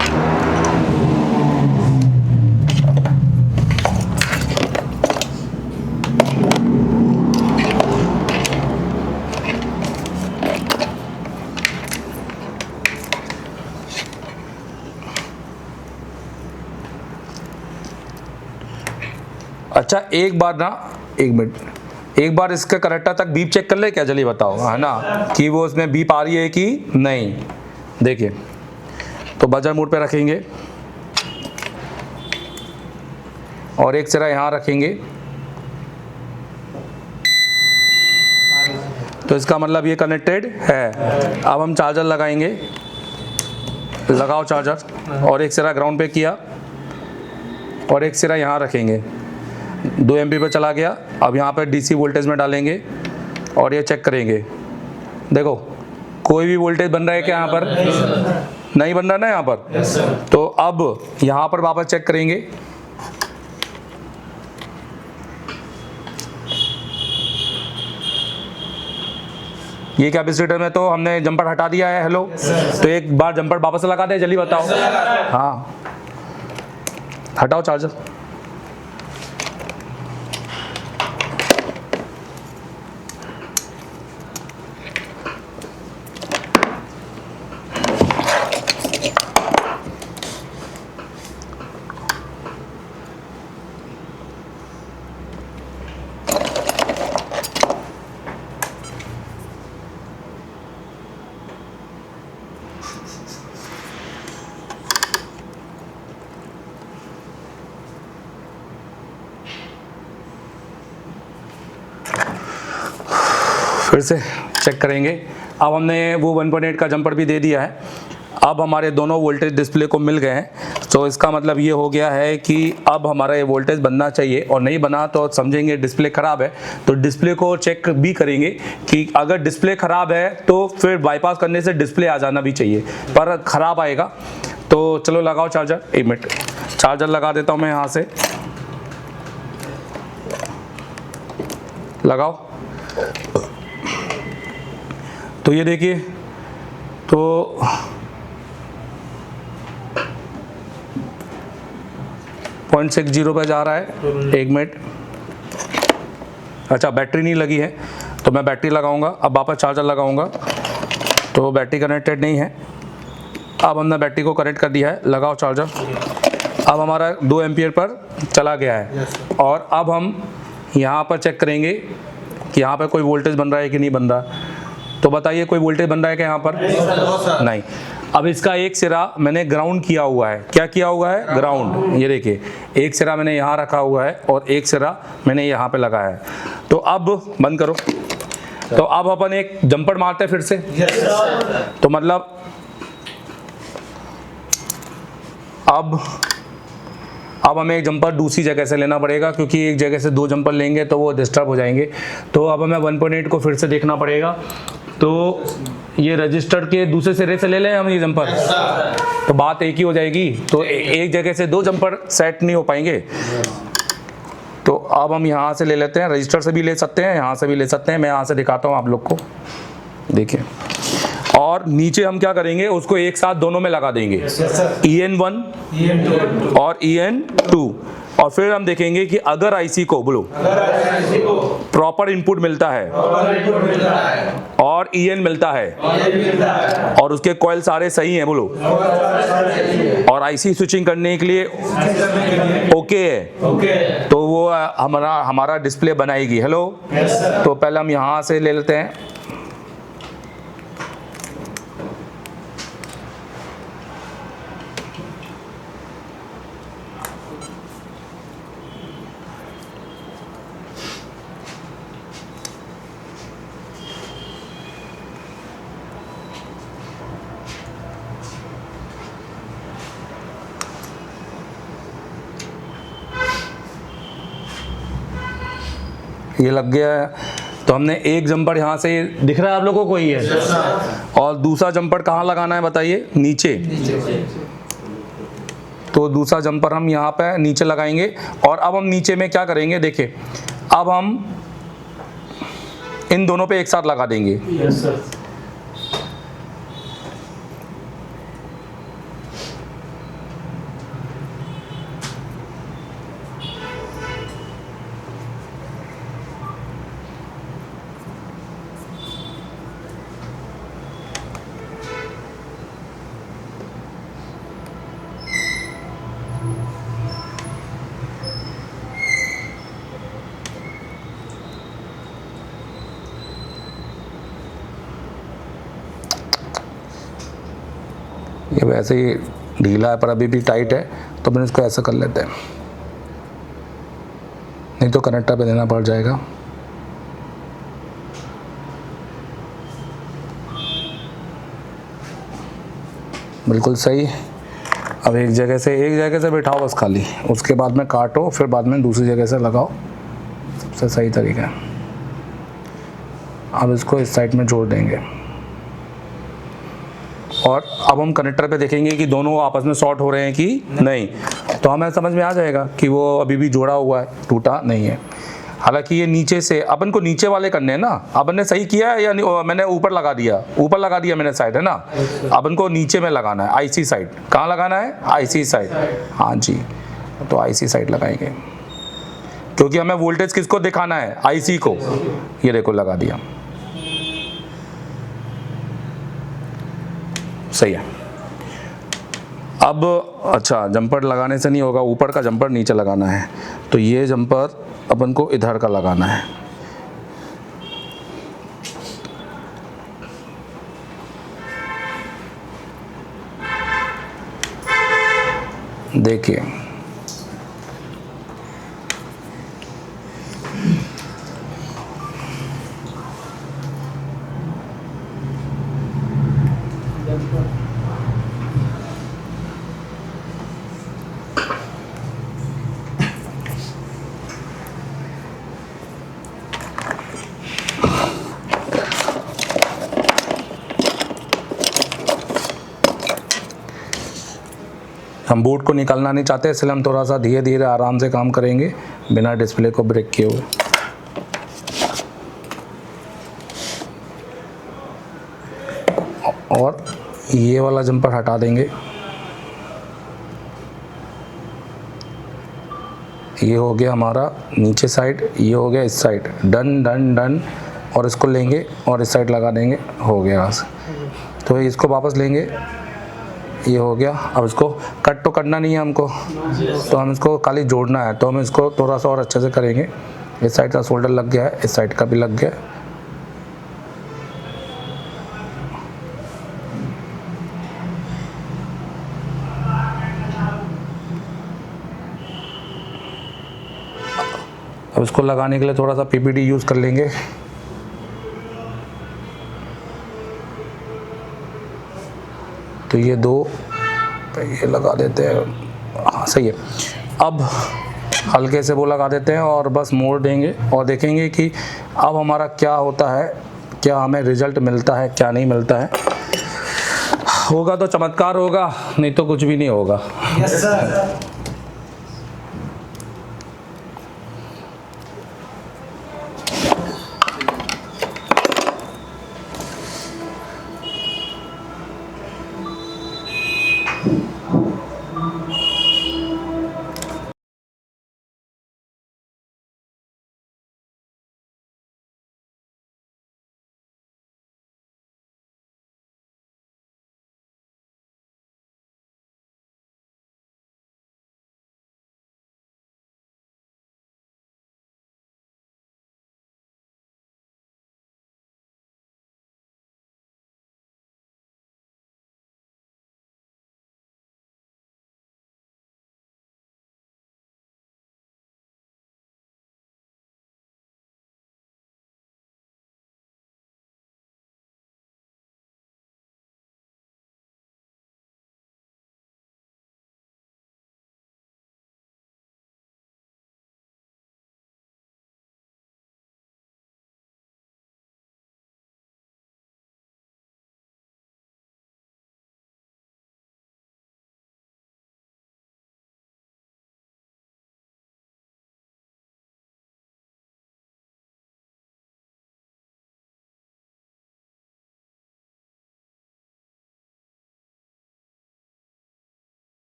[SPEAKER 1] अच्छा, एक बार ना, एक मिनट, एक बार इसका कनेक्टर तक बीप चेक कर ले क्या, जल्दी बताओ, है ना, कि वो उसमें बीप आ रही है कि नहीं। देखिए, तो बजर मोड पे रखेंगे और एक सिरा यहाँ रखेंगे, तो इसका मतलब ये कनेक्टेड है। अब हम चार्जर लगाएंगे, लगाओ चार्जर, और एक सिरा ग्राउंड पे किया और एक सिरा यहाँ रखेंगे, 2 एम्पी पर चला गया। अब यहाँ पर डीसी वोल्टेज में डालेंगे और ये चेक करेंगे। देखो कोई भी वोल्टेज बन रहा है क्या यहाँ पर? नहीं बन रहा ना यहाँ पर। तो अब यहाँ पर वापस चेक करेंगे, ये कैपेसिटर में तो हमने जंपर हटा दिया है। हेलो, तो एक बार जंपर वापस लगा दे, जल्दी बताओ। हाँ, हटाओ चार्जर। फिर से चेक करेंगे। अब हमने वो 1.8 का जंपर भी दे दिया है। अब हमारे दोनों वोल्टेज डिस्प्ले को मिल गए हैं। तो इसका मतलब ये हो गया है कि अब हमारा ये वोल्टेज बनना चाहिए, और नहीं बना तो समझेंगे डिस्प्ले ख़राब है। तो डिस्प्ले को चेक भी करेंगे कि अगर डिस्प्ले ख़राब है तो फिर बाईपास करने से डिस्प्ले आ जाना भी चाहिए, पर ख़राब आएगा। तो चलो लगाओ चार्जर। 1 मिनट, चार्जर लगा देता हूँ मैं यहाँ से, लगाओ। तो ये देखिए तो 0.60 पे जा रहा है, 1 मिनट। अच्छा, बैटरी नहीं लगी है तो मैं बैटरी लगाऊंगा। अब वापस चार्जर लगाऊंगा तो बैटरी कनेक्टेड नहीं है। अब हमने बैटरी को कनेक्ट कर दिया है, लगाओ चार्जर। अब हमारा 2 एम्पियर पर चला गया है। और अब हम यहाँ पर चेक करेंगे कि यहाँ पर कोई वोल्टेज बन रहा है कि नहीं बन रहा। तो बताइए, कोई वोल्टेज बन रहा है क्या यहाँ पर? नहीं। अब इसका एक सिरा मैंने ग्राउंड किया हुआ है। क्या किया हुआ है? ग्राउंड। ये देखिए, एक सिरा मैंने यहाँ रखा हुआ है और एक सिरा मैंने यहाँ पे लगाया है। तो अब बंद करो। तो अब अपन एक जंपर मारते हैं फिर से। तो मतलब अब हमें एक जंपर दूसरी जगह से लेना पड़ेगा, क्योंकि एक जगह से 2 जंपर लेंगे तो वो डिस्टर्ब हो जाएंगे। तो अब हमें 1.8 को फिर से देखना पड़ेगा। तो ये रजिस्टर के दूसरे सिरे से ले लें हम ये जंपर, तो बात एक ही हो जाएगी। तो एक जगह से 2 जंपर सेट नहीं हो पाएंगे। तो अब हम यहाँ से ले लेते हैं, रजिस्टर से भी ले सकते हैं, यहाँ से भी ले सकते हैं। मैं यहाँ से दिखाता हूँ आप लोग को, देखिए। और नीचे हम क्या करेंगे, उसको एक साथ दोनों में लगा देंगे, EN1 और EN2। और फिर हम देखेंगे कि अगर आईसी को प्रॉपर इनपुट मिलता है और EN मिलता है और उसके कॉइल सारे सही हैं, बोलो, और आईसी स्विचिंग करने के लिए ओके है, तो वो हमारा डिस्प्ले बनाएगी। हेलो, तो पहले हम यहाँ से ले लेते हैं। ये लग गया है। तो हमने एक जंपर यहाँ से, दिख रहा है आप लोगों को, ही है। और दूसरा जंपर कहाँ लगाना है बताइए? नीचे। तो दूसरा जंपर हम यहाँ पे नीचे लगाएंगे। और अब हम नीचे में क्या करेंगे, देखिए, अब हम इन दोनों पे एक साथ लगा देंगे। ये वैसे ही ढीला है पर अभी भी टाइट है, तो अपन इसको ऐसा कर लेते हैं, नहीं तो कनेक्टर पे देना पड़ जाएगा। बिल्कुल सही। अब एक जगह से बैठाओ बस खाली, उसके बाद में काटो, फिर बाद में दूसरी जगह से लगाओ, सबसे सही तरीका है। अब इसको इस साइड में जोड़ देंगे और अब हम कनेक्टर पे देखेंगे कि दोनों आपस में शॉर्ट हो रहे हैं कि नहीं। तो हमें समझ में आ जाएगा कि वो अभी भी जोड़ा हुआ है, टूटा नहीं है। हालांकि ये नीचे से अपन को नीचे वाले करने हैं ना। अपन ने सही किया है या मैंने ऊपर लगा दिया मैंने साइड, है ना। अपन को नीचे में लगाना है, आईसी साइड। कहाँ लगाना है? IC side. हाँ जी, तो आईसी साइड लगाएंगे, क्योंकि हमें वोल्टेज किसको दिखाना है? आईसी को। ये देखो लगा दिया, सही है। अब अच्छा, जंपर लगाने से नहीं होगा, ऊपर का जंपर नीचे लगाना है। तो ये जंपर अपन को इधर का लगाना है। देखिए, हम बोर्ड को निकालना नहीं चाहते, इसलिए हम थोड़ा सा धीरे धीरे आराम से काम करेंगे, बिना डिस्प्ले को ब्रेक किए हुए। और ये वाला जंपर हटा देंगे। ये हो गया हमारा नीचे साइड, ये हो गया इस साइड। Done done done. और इसको लेंगे और इस साइड लगा देंगे, हो गया यहाँ से। तो इसको वापस लेंगे, ये हो गया। अब इसको कट तो करना नहीं है हमको, तो हम इसको खाली जोड़ना है। तो हम इसको थोड़ा सा और अच्छे से करेंगे। इस साइड का शोल्डर लग गया है, इस साइड का भी लग गया। अब इसको लगाने के लिए थोड़ा सा पीपीडी यूज़ कर लेंगे। तो ये दो ये लगा देते हैं, हाँ सही है। अब हल्के से वो लगा देते हैं और बस मोड़ देंगे और देखेंगे कि अब हमारा क्या होता है, क्या हमें रिजल्ट मिलता है, क्या नहीं मिलता है। होगा तो चमत्कार होगा, नहीं तो कुछ भी नहीं होगा।
[SPEAKER 2] Yes sir.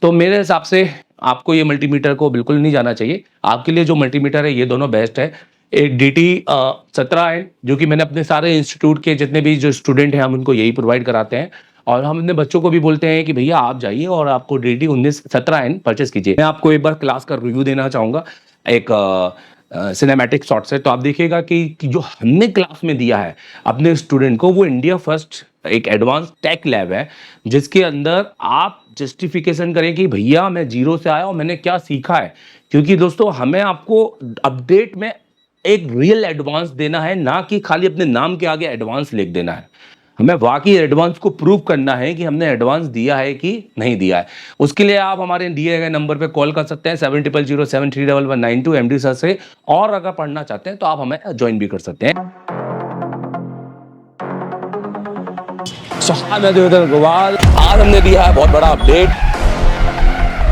[SPEAKER 1] तो मेरे हिसाब से आपको ये मल्टीमीटर को बिल्कुल नहीं जाना चाहिए। आपके लिए जो मल्टीमीटर है ये दोनों बेस्ट है। एक DT 17 है, जो कि मैंने अपने सारे इंस्टीट्यूट के जितने भी जो स्टूडेंट हैं हम उनको यही प्रोवाइड कराते हैं। और हम अपने बच्चों को भी बोलते हैं कि भैया आप जाइए और आपको DT 17 परचेस कीजिए। मैं आपको एक बार क्लास का रिव्यू देना चाहूँगा एक सिनेमैटिक शॉट से। तो आप देखिएगा कि जो हमने क्लास में दिया है अपने स्टूडेंट को, वो इंडिया फर्स्ट एक एडवांस टेक लैब है, जिसके अंदर आप जस्टिफिकेशन करें कि भैया मैं जीरो से आया और मैंने क्या सीखा है। क्योंकि दोस्तों हमें आपको अपडेट में एक रियल एडवांस देना है, ना कि खाली अपने नाम के आगे एडवांस लिख देना है। हमें वाकई एडवांस को प्रूव करना है कि हमने एडवांस दिया है कि नहीं दिया है। उसके लिए आप हमारे दिए गए नंबर पे कॉल कर सकते हैं 7007319192 MD सर से। और अगर पढ़ना चाहते हैं तो आप हमें ज्वाइन भी कर सकते हैं। मैं देवेंद्र अग्रवाल, आज हमने दिया है बहुत बड़ा अपडेट।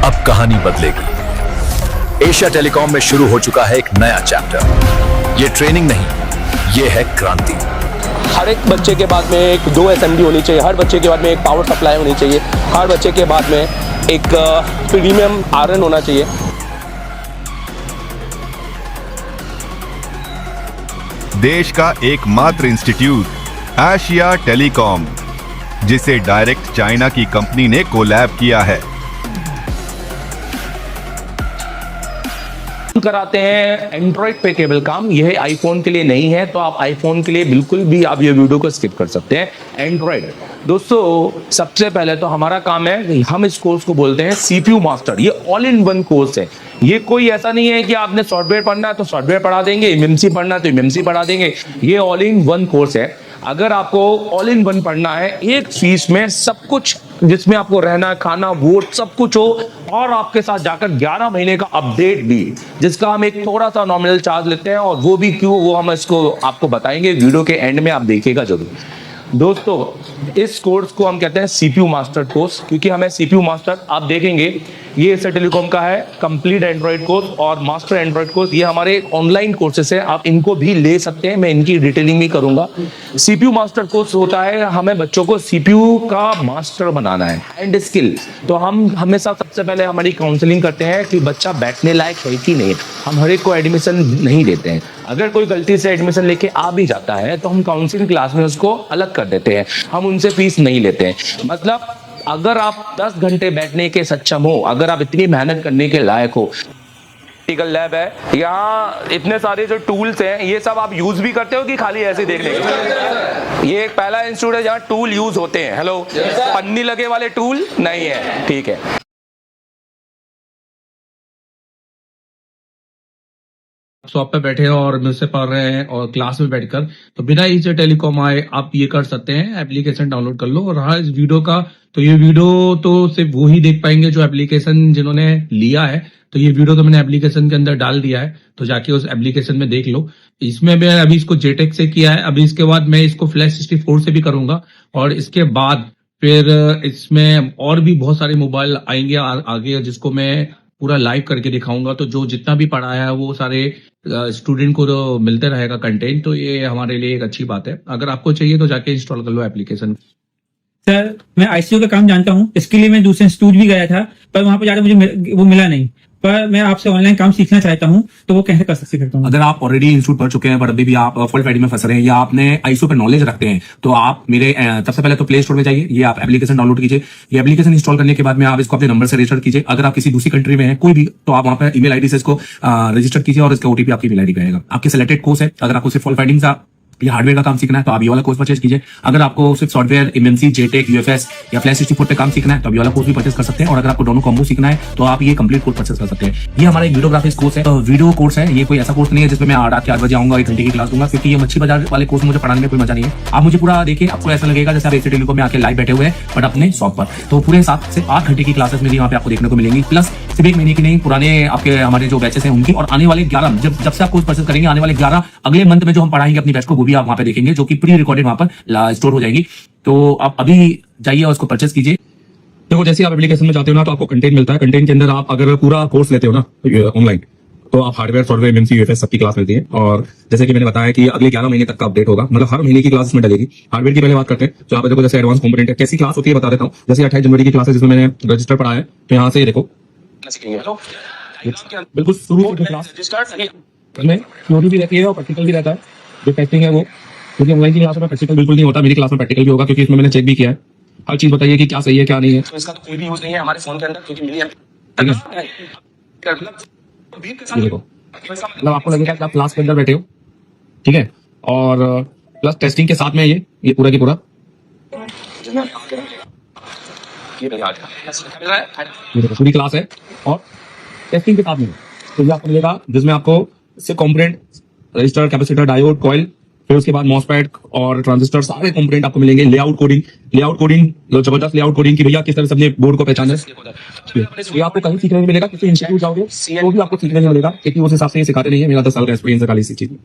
[SPEAKER 4] अब कहानी बदलेगी। एशिया टेलीकॉम में शुरू हो चुका है एक नया चैप्टर। ये ट्रेनिंग नहीं, ये है क्रांति।
[SPEAKER 1] हर एक बच्चे के बाद में एक 2 SMD होनी चाहिए, हर बच्चे के बाद में एक पावर सप्लाई होनी चाहिए, हर बच्चे के बाद में एक प्रीमियम आयरन होना चाहिए।
[SPEAKER 5] देश का एकमात्र इंस्टीट्यूट एशिया टेलीकॉम, जिसे डायरेक्ट चाइना की कंपनी ने कोलैब किया है।
[SPEAKER 1] कराते हैं एंड्रॉइड पे केबल काम। यह आईफोन के लिए नहीं है, तो आप आईफोन के लिए बिल्कुल भी आप ये वीडियो को स्किप कर सकते हैं। एंड्रॉइड दोस्तों, सबसे पहले तो हमारा काम है, हम इस कोर्स को बोलते हैं CPU मास्टर। ये ऑल इन वन कोर्स है। ये कोई ऐसा नहीं है कि आपने सॉफ्टवेयर पढ़ना है तो सॉफ्टवेयर पढ़ा देंगे, MMC पढ़ना है तो MMC पढ़ा देंगे। ये ऑल इन वन कोर्स है। अगर आपको ऑल इन वन पढ़ना है, एक फीस में सब कुछ, जिसमें आपको रहना, खाना, वोट सब कुछ हो, और आपके साथ जाकर 11 महीने का अपडेट भी, जिसका हम एक थोड़ा सा नॉमिनल चार्ज लेते हैं, और वो भी क्यों, वो हम इसको आपको बताएंगे वीडियो के एंड में, आप देखिएगा जरूर। दोस्तों, इस कोर्स को हम कहते हैं सीपीयू मास्टर कोर्स, क्योंकि हमें सीपीयू मास्टर, आप देखेंगे ये एशिया टेलीकॉम का है कंप्लीट एंड्रॉइड कोर्स और मास्टर एंड्रॉइड कोर्स, ये हमारे ऑनलाइन कोर्सेस है, आप इनको भी ले सकते हैं, मैं इनकी डिटेलिंग भी करूंगा। सीपीयू मास्टर कोर्स होता है, हमें बच्चों को सीपीयू का मास्टर बनाना है, हैंड स्किल। तो हम हमेशा सबसे पहले हमारी काउंसलिंग करते हैं कि बच्चा बैठने लायक है कि नहीं। हम हर एक को एडमिशन नहीं देते हैं, अगर कोई गलती से एडमिशन लेके आ भी जाता है तो हम काउंसलिंग क्लास में उसको अलग कर देते हैं, हम उनसे फीस नहीं लेते हैं। मतलब अगर आप 10 घंटे बैठने के सक्षम हो, अगर आप इतनी मेहनत करने के लायक हो, प्रैक्टिकल लैब है, यहाँ इतने सारे जो टूल्स हैं, ये सब आप यूज भी करते हो कि खाली ऐसे देखने के? ये एक पहला इंस्टीट्यूट है जहाँ टूल यूज होते हैं। हेलो, पन्नी लगे वाले टूल नहीं है, ठीक है।
[SPEAKER 6] शॉप पे बैठे हैं और मुझसे पढ़ रहे हैं और क्लास में बैठकर, तो बिना एशिया टेलीकॉम आए आप ये कर सकते हैं, एप्लीकेशन डाउनलोड कर लो। और रहा इस वीडियो का, तो ये वीडियो तो सिर्फ वो ही देख पाएंगे जो एप्लीकेशन जिन्होंने लिया है। तो ये वीडियो तो मैंने एप्लीकेशन के अंदर डाल दिया है, तो जाके उस एप्लीकेशन में देख लो। इसमें मैं अभी इसको जेटेक से किया है, अभी इसके बाद मैं इसको फ्लैश 64 से भी करूंगा, और इसके बाद फिर इसमें और भी बहुत सारे मोबाइल आएंगे आगे, जिसको मैं पूरा लाइव करके दिखाऊंगा। तो जो जितना भी पढ़ाया है वो सारे स्टूडेंट को तो मिलते रहेगा कंटेंट, तो ये हमारे लिए एक अच्छी बात है। अगर आपको चाहिए तो जाके इंस्टॉल कर लो एप्लीकेशन।
[SPEAKER 7] सर, मैं आईसीयू का काम जानता हूँ, इसके लिए मैं दूसरे इंस्टीट्यूट भी गया था, पर वहां पर जाकर मुझे वो मिला नहीं। पर मैं आपसे ऑनलाइन काम सीखना चाहता हूँ, तो वो कैसे कर सकता हूँ?
[SPEAKER 8] अगर आप ऑलरेडी इंस्टीट्यूट पढ़ चुके हैं पर अभी भी आप फॉल्ट फाइंडिंग में फंस रहे हैं, या आपने आईसीयू पर नॉलेज रखते हैं, तो आप मेरे सबसे पहले तो प्ले स्टोर में जाइए, ये आप एप्लीकेशन डाउनलोड कीजिए। ये एप्लीकेशन इंस्टॉल करने के बाद में आप इसको अपने नंबर से रजिस्टर कीजिए। अगर आप किसी दूसरी कंट्री में हैं कोई भी, तो आप वहां पर ईमेल आईडी से इसको रजिस्टर कीजिए, और इसका ओटीपी आपकी ईमेल आईडी पे आएगा। आपके सिलेक्टेड कोर्स है, अगर आपको सिर्फ फॉल्ट फाइंडिंग का या हार्डवेयर का काम सीखना है तो आप ये वाला कोर्स परचेज कीजिए। अगर आपको सिर्फ सॉफ्टवेयर, एमएनसी, जेटेक, यूएफएस या फ्लैश 64 पे काम सीखना है तो आप ये वाला कोर्स भी परचेज कर सकते हैं। और अगर आपको दोनों कॉम्बो सीखना है तो आप ये कंप्लीट कोर्स परचेज कर सकते हैं। ये हमारा एक वीडियोग्राफिक्स कोर्स है, वीडियो कोर्स है, ये कोई ऐसा कोर्स नहीं है जिसमें मैं रात के 8 बजे आऊंगा 1 घंटे की क्लास दूंगा, क्योंकि ये मच्छी बाजार वाले कोर्स मुझे पढ़ाने में कोई मजा नहीं है। आप मुझे पूरा देखिए, आपको ऐसा लगेगा जैसे आप एशिया टेलीकॉम में आके लाइव बैठे हुए हैं, बट अपने शॉप पर। तो पूरे 7 से 8 घंटे की क्लासेस मेरी यहाँ पे आपको देखने को मिलेंगी, प्लस सिर्फ 1 महीने की नहीं, पुराने आपके हमारे जो बैचेस हैं उनकी, और आने वाले 11 जब से आप कोर्स परचेज करेंगे, आने वाले 11 अगले मंथ में जो हम पढ़ाएंगे अपनी बैच को, वो भी आप वहाँ पे देखेंगे, जो कि प्री रिकॉर्डेड वहां पर स्टोर हो जाएगी। तो आप अभी जाइए और उसको परचेज कीजिए।
[SPEAKER 6] देखो, जैसे आप एप्लीकेशन में जाते हो ना, तो आपको कंटेंट मिलता है। कंटेंट के अंदर आप अगर पूरा कोर्स लेते हो ना ऑनलाइन, तो आप हार्डवेयर, सॉफ्टवेयर, एमएनसी, यूएफएस सबकी क्लास मिलती है। और जैसे कि मैंने बताया कि अगले 11 महीने तक का अपडेट होगा, मतलब हर महीने की क्लास में डलेगी। हार्डवेयर की पहले बात करते हैं, तो आप देखो जैसे एडवांस कंपोनेंट है, कैसी क्लास होती है बता देता हूँ। जैसे 28 जनवरी की क्लास है जिसमें मैंने रजिस्टर पढ़ा है, तो यहाँ से देखो बिल्कुल शुरू की क्लास में थ्योरी भी रहती है और प्रैक्टिकल भी रहता है। जो टेस्टिंग है वो, क्योंकि ऑनलाइन की क्लास में प्रैक्टिकल बिल्कुल नहीं होता, मेरी क्लास में प्रैक्टिकल भी होगा, क्योंकि इसमें मैंने चेक भी किया है। हर चीज बताइए कि क्या सही है क्या नहीं है।
[SPEAKER 1] तो इसका तो कोई भी यूज नहीं है हमारे फोन के अंदर, क्योंकि मिली
[SPEAKER 6] ये देखो, मतलब आपको लगेगा कि आप क्लास के अंदर बैठे हो, ठीक है, और प्लस टेस्टिंग के साथ में ये पूरा की पूरा ये देखो पूरी क्लास है और टेस्टिंग के साथ में। तो ये आपको मिलेगा जिसमें आपको सिर्फ component, register, capacitor, diode, coil, फिर उसके बाद मॉसफेट और ट्रांजिस्टर, सारे कंपोनेंट आपको मिलेंगे। लेआउट कोडिंग जबरदस्त लेआउट कोडिंग की भैया किस तरह से अपने बोर्ड को पहचाना है, ये आपको कहीं सीखने नहीं मिलेगा। किसी इंस्टीट्यूट जाओगे तो भी आपको सीखने नहीं मिलेगा, क्योंकि उस हिसाब से ये सिखाते नहीं है। मेरा 10 साल का एक्सपीरियंस है खाली इसी चीज में।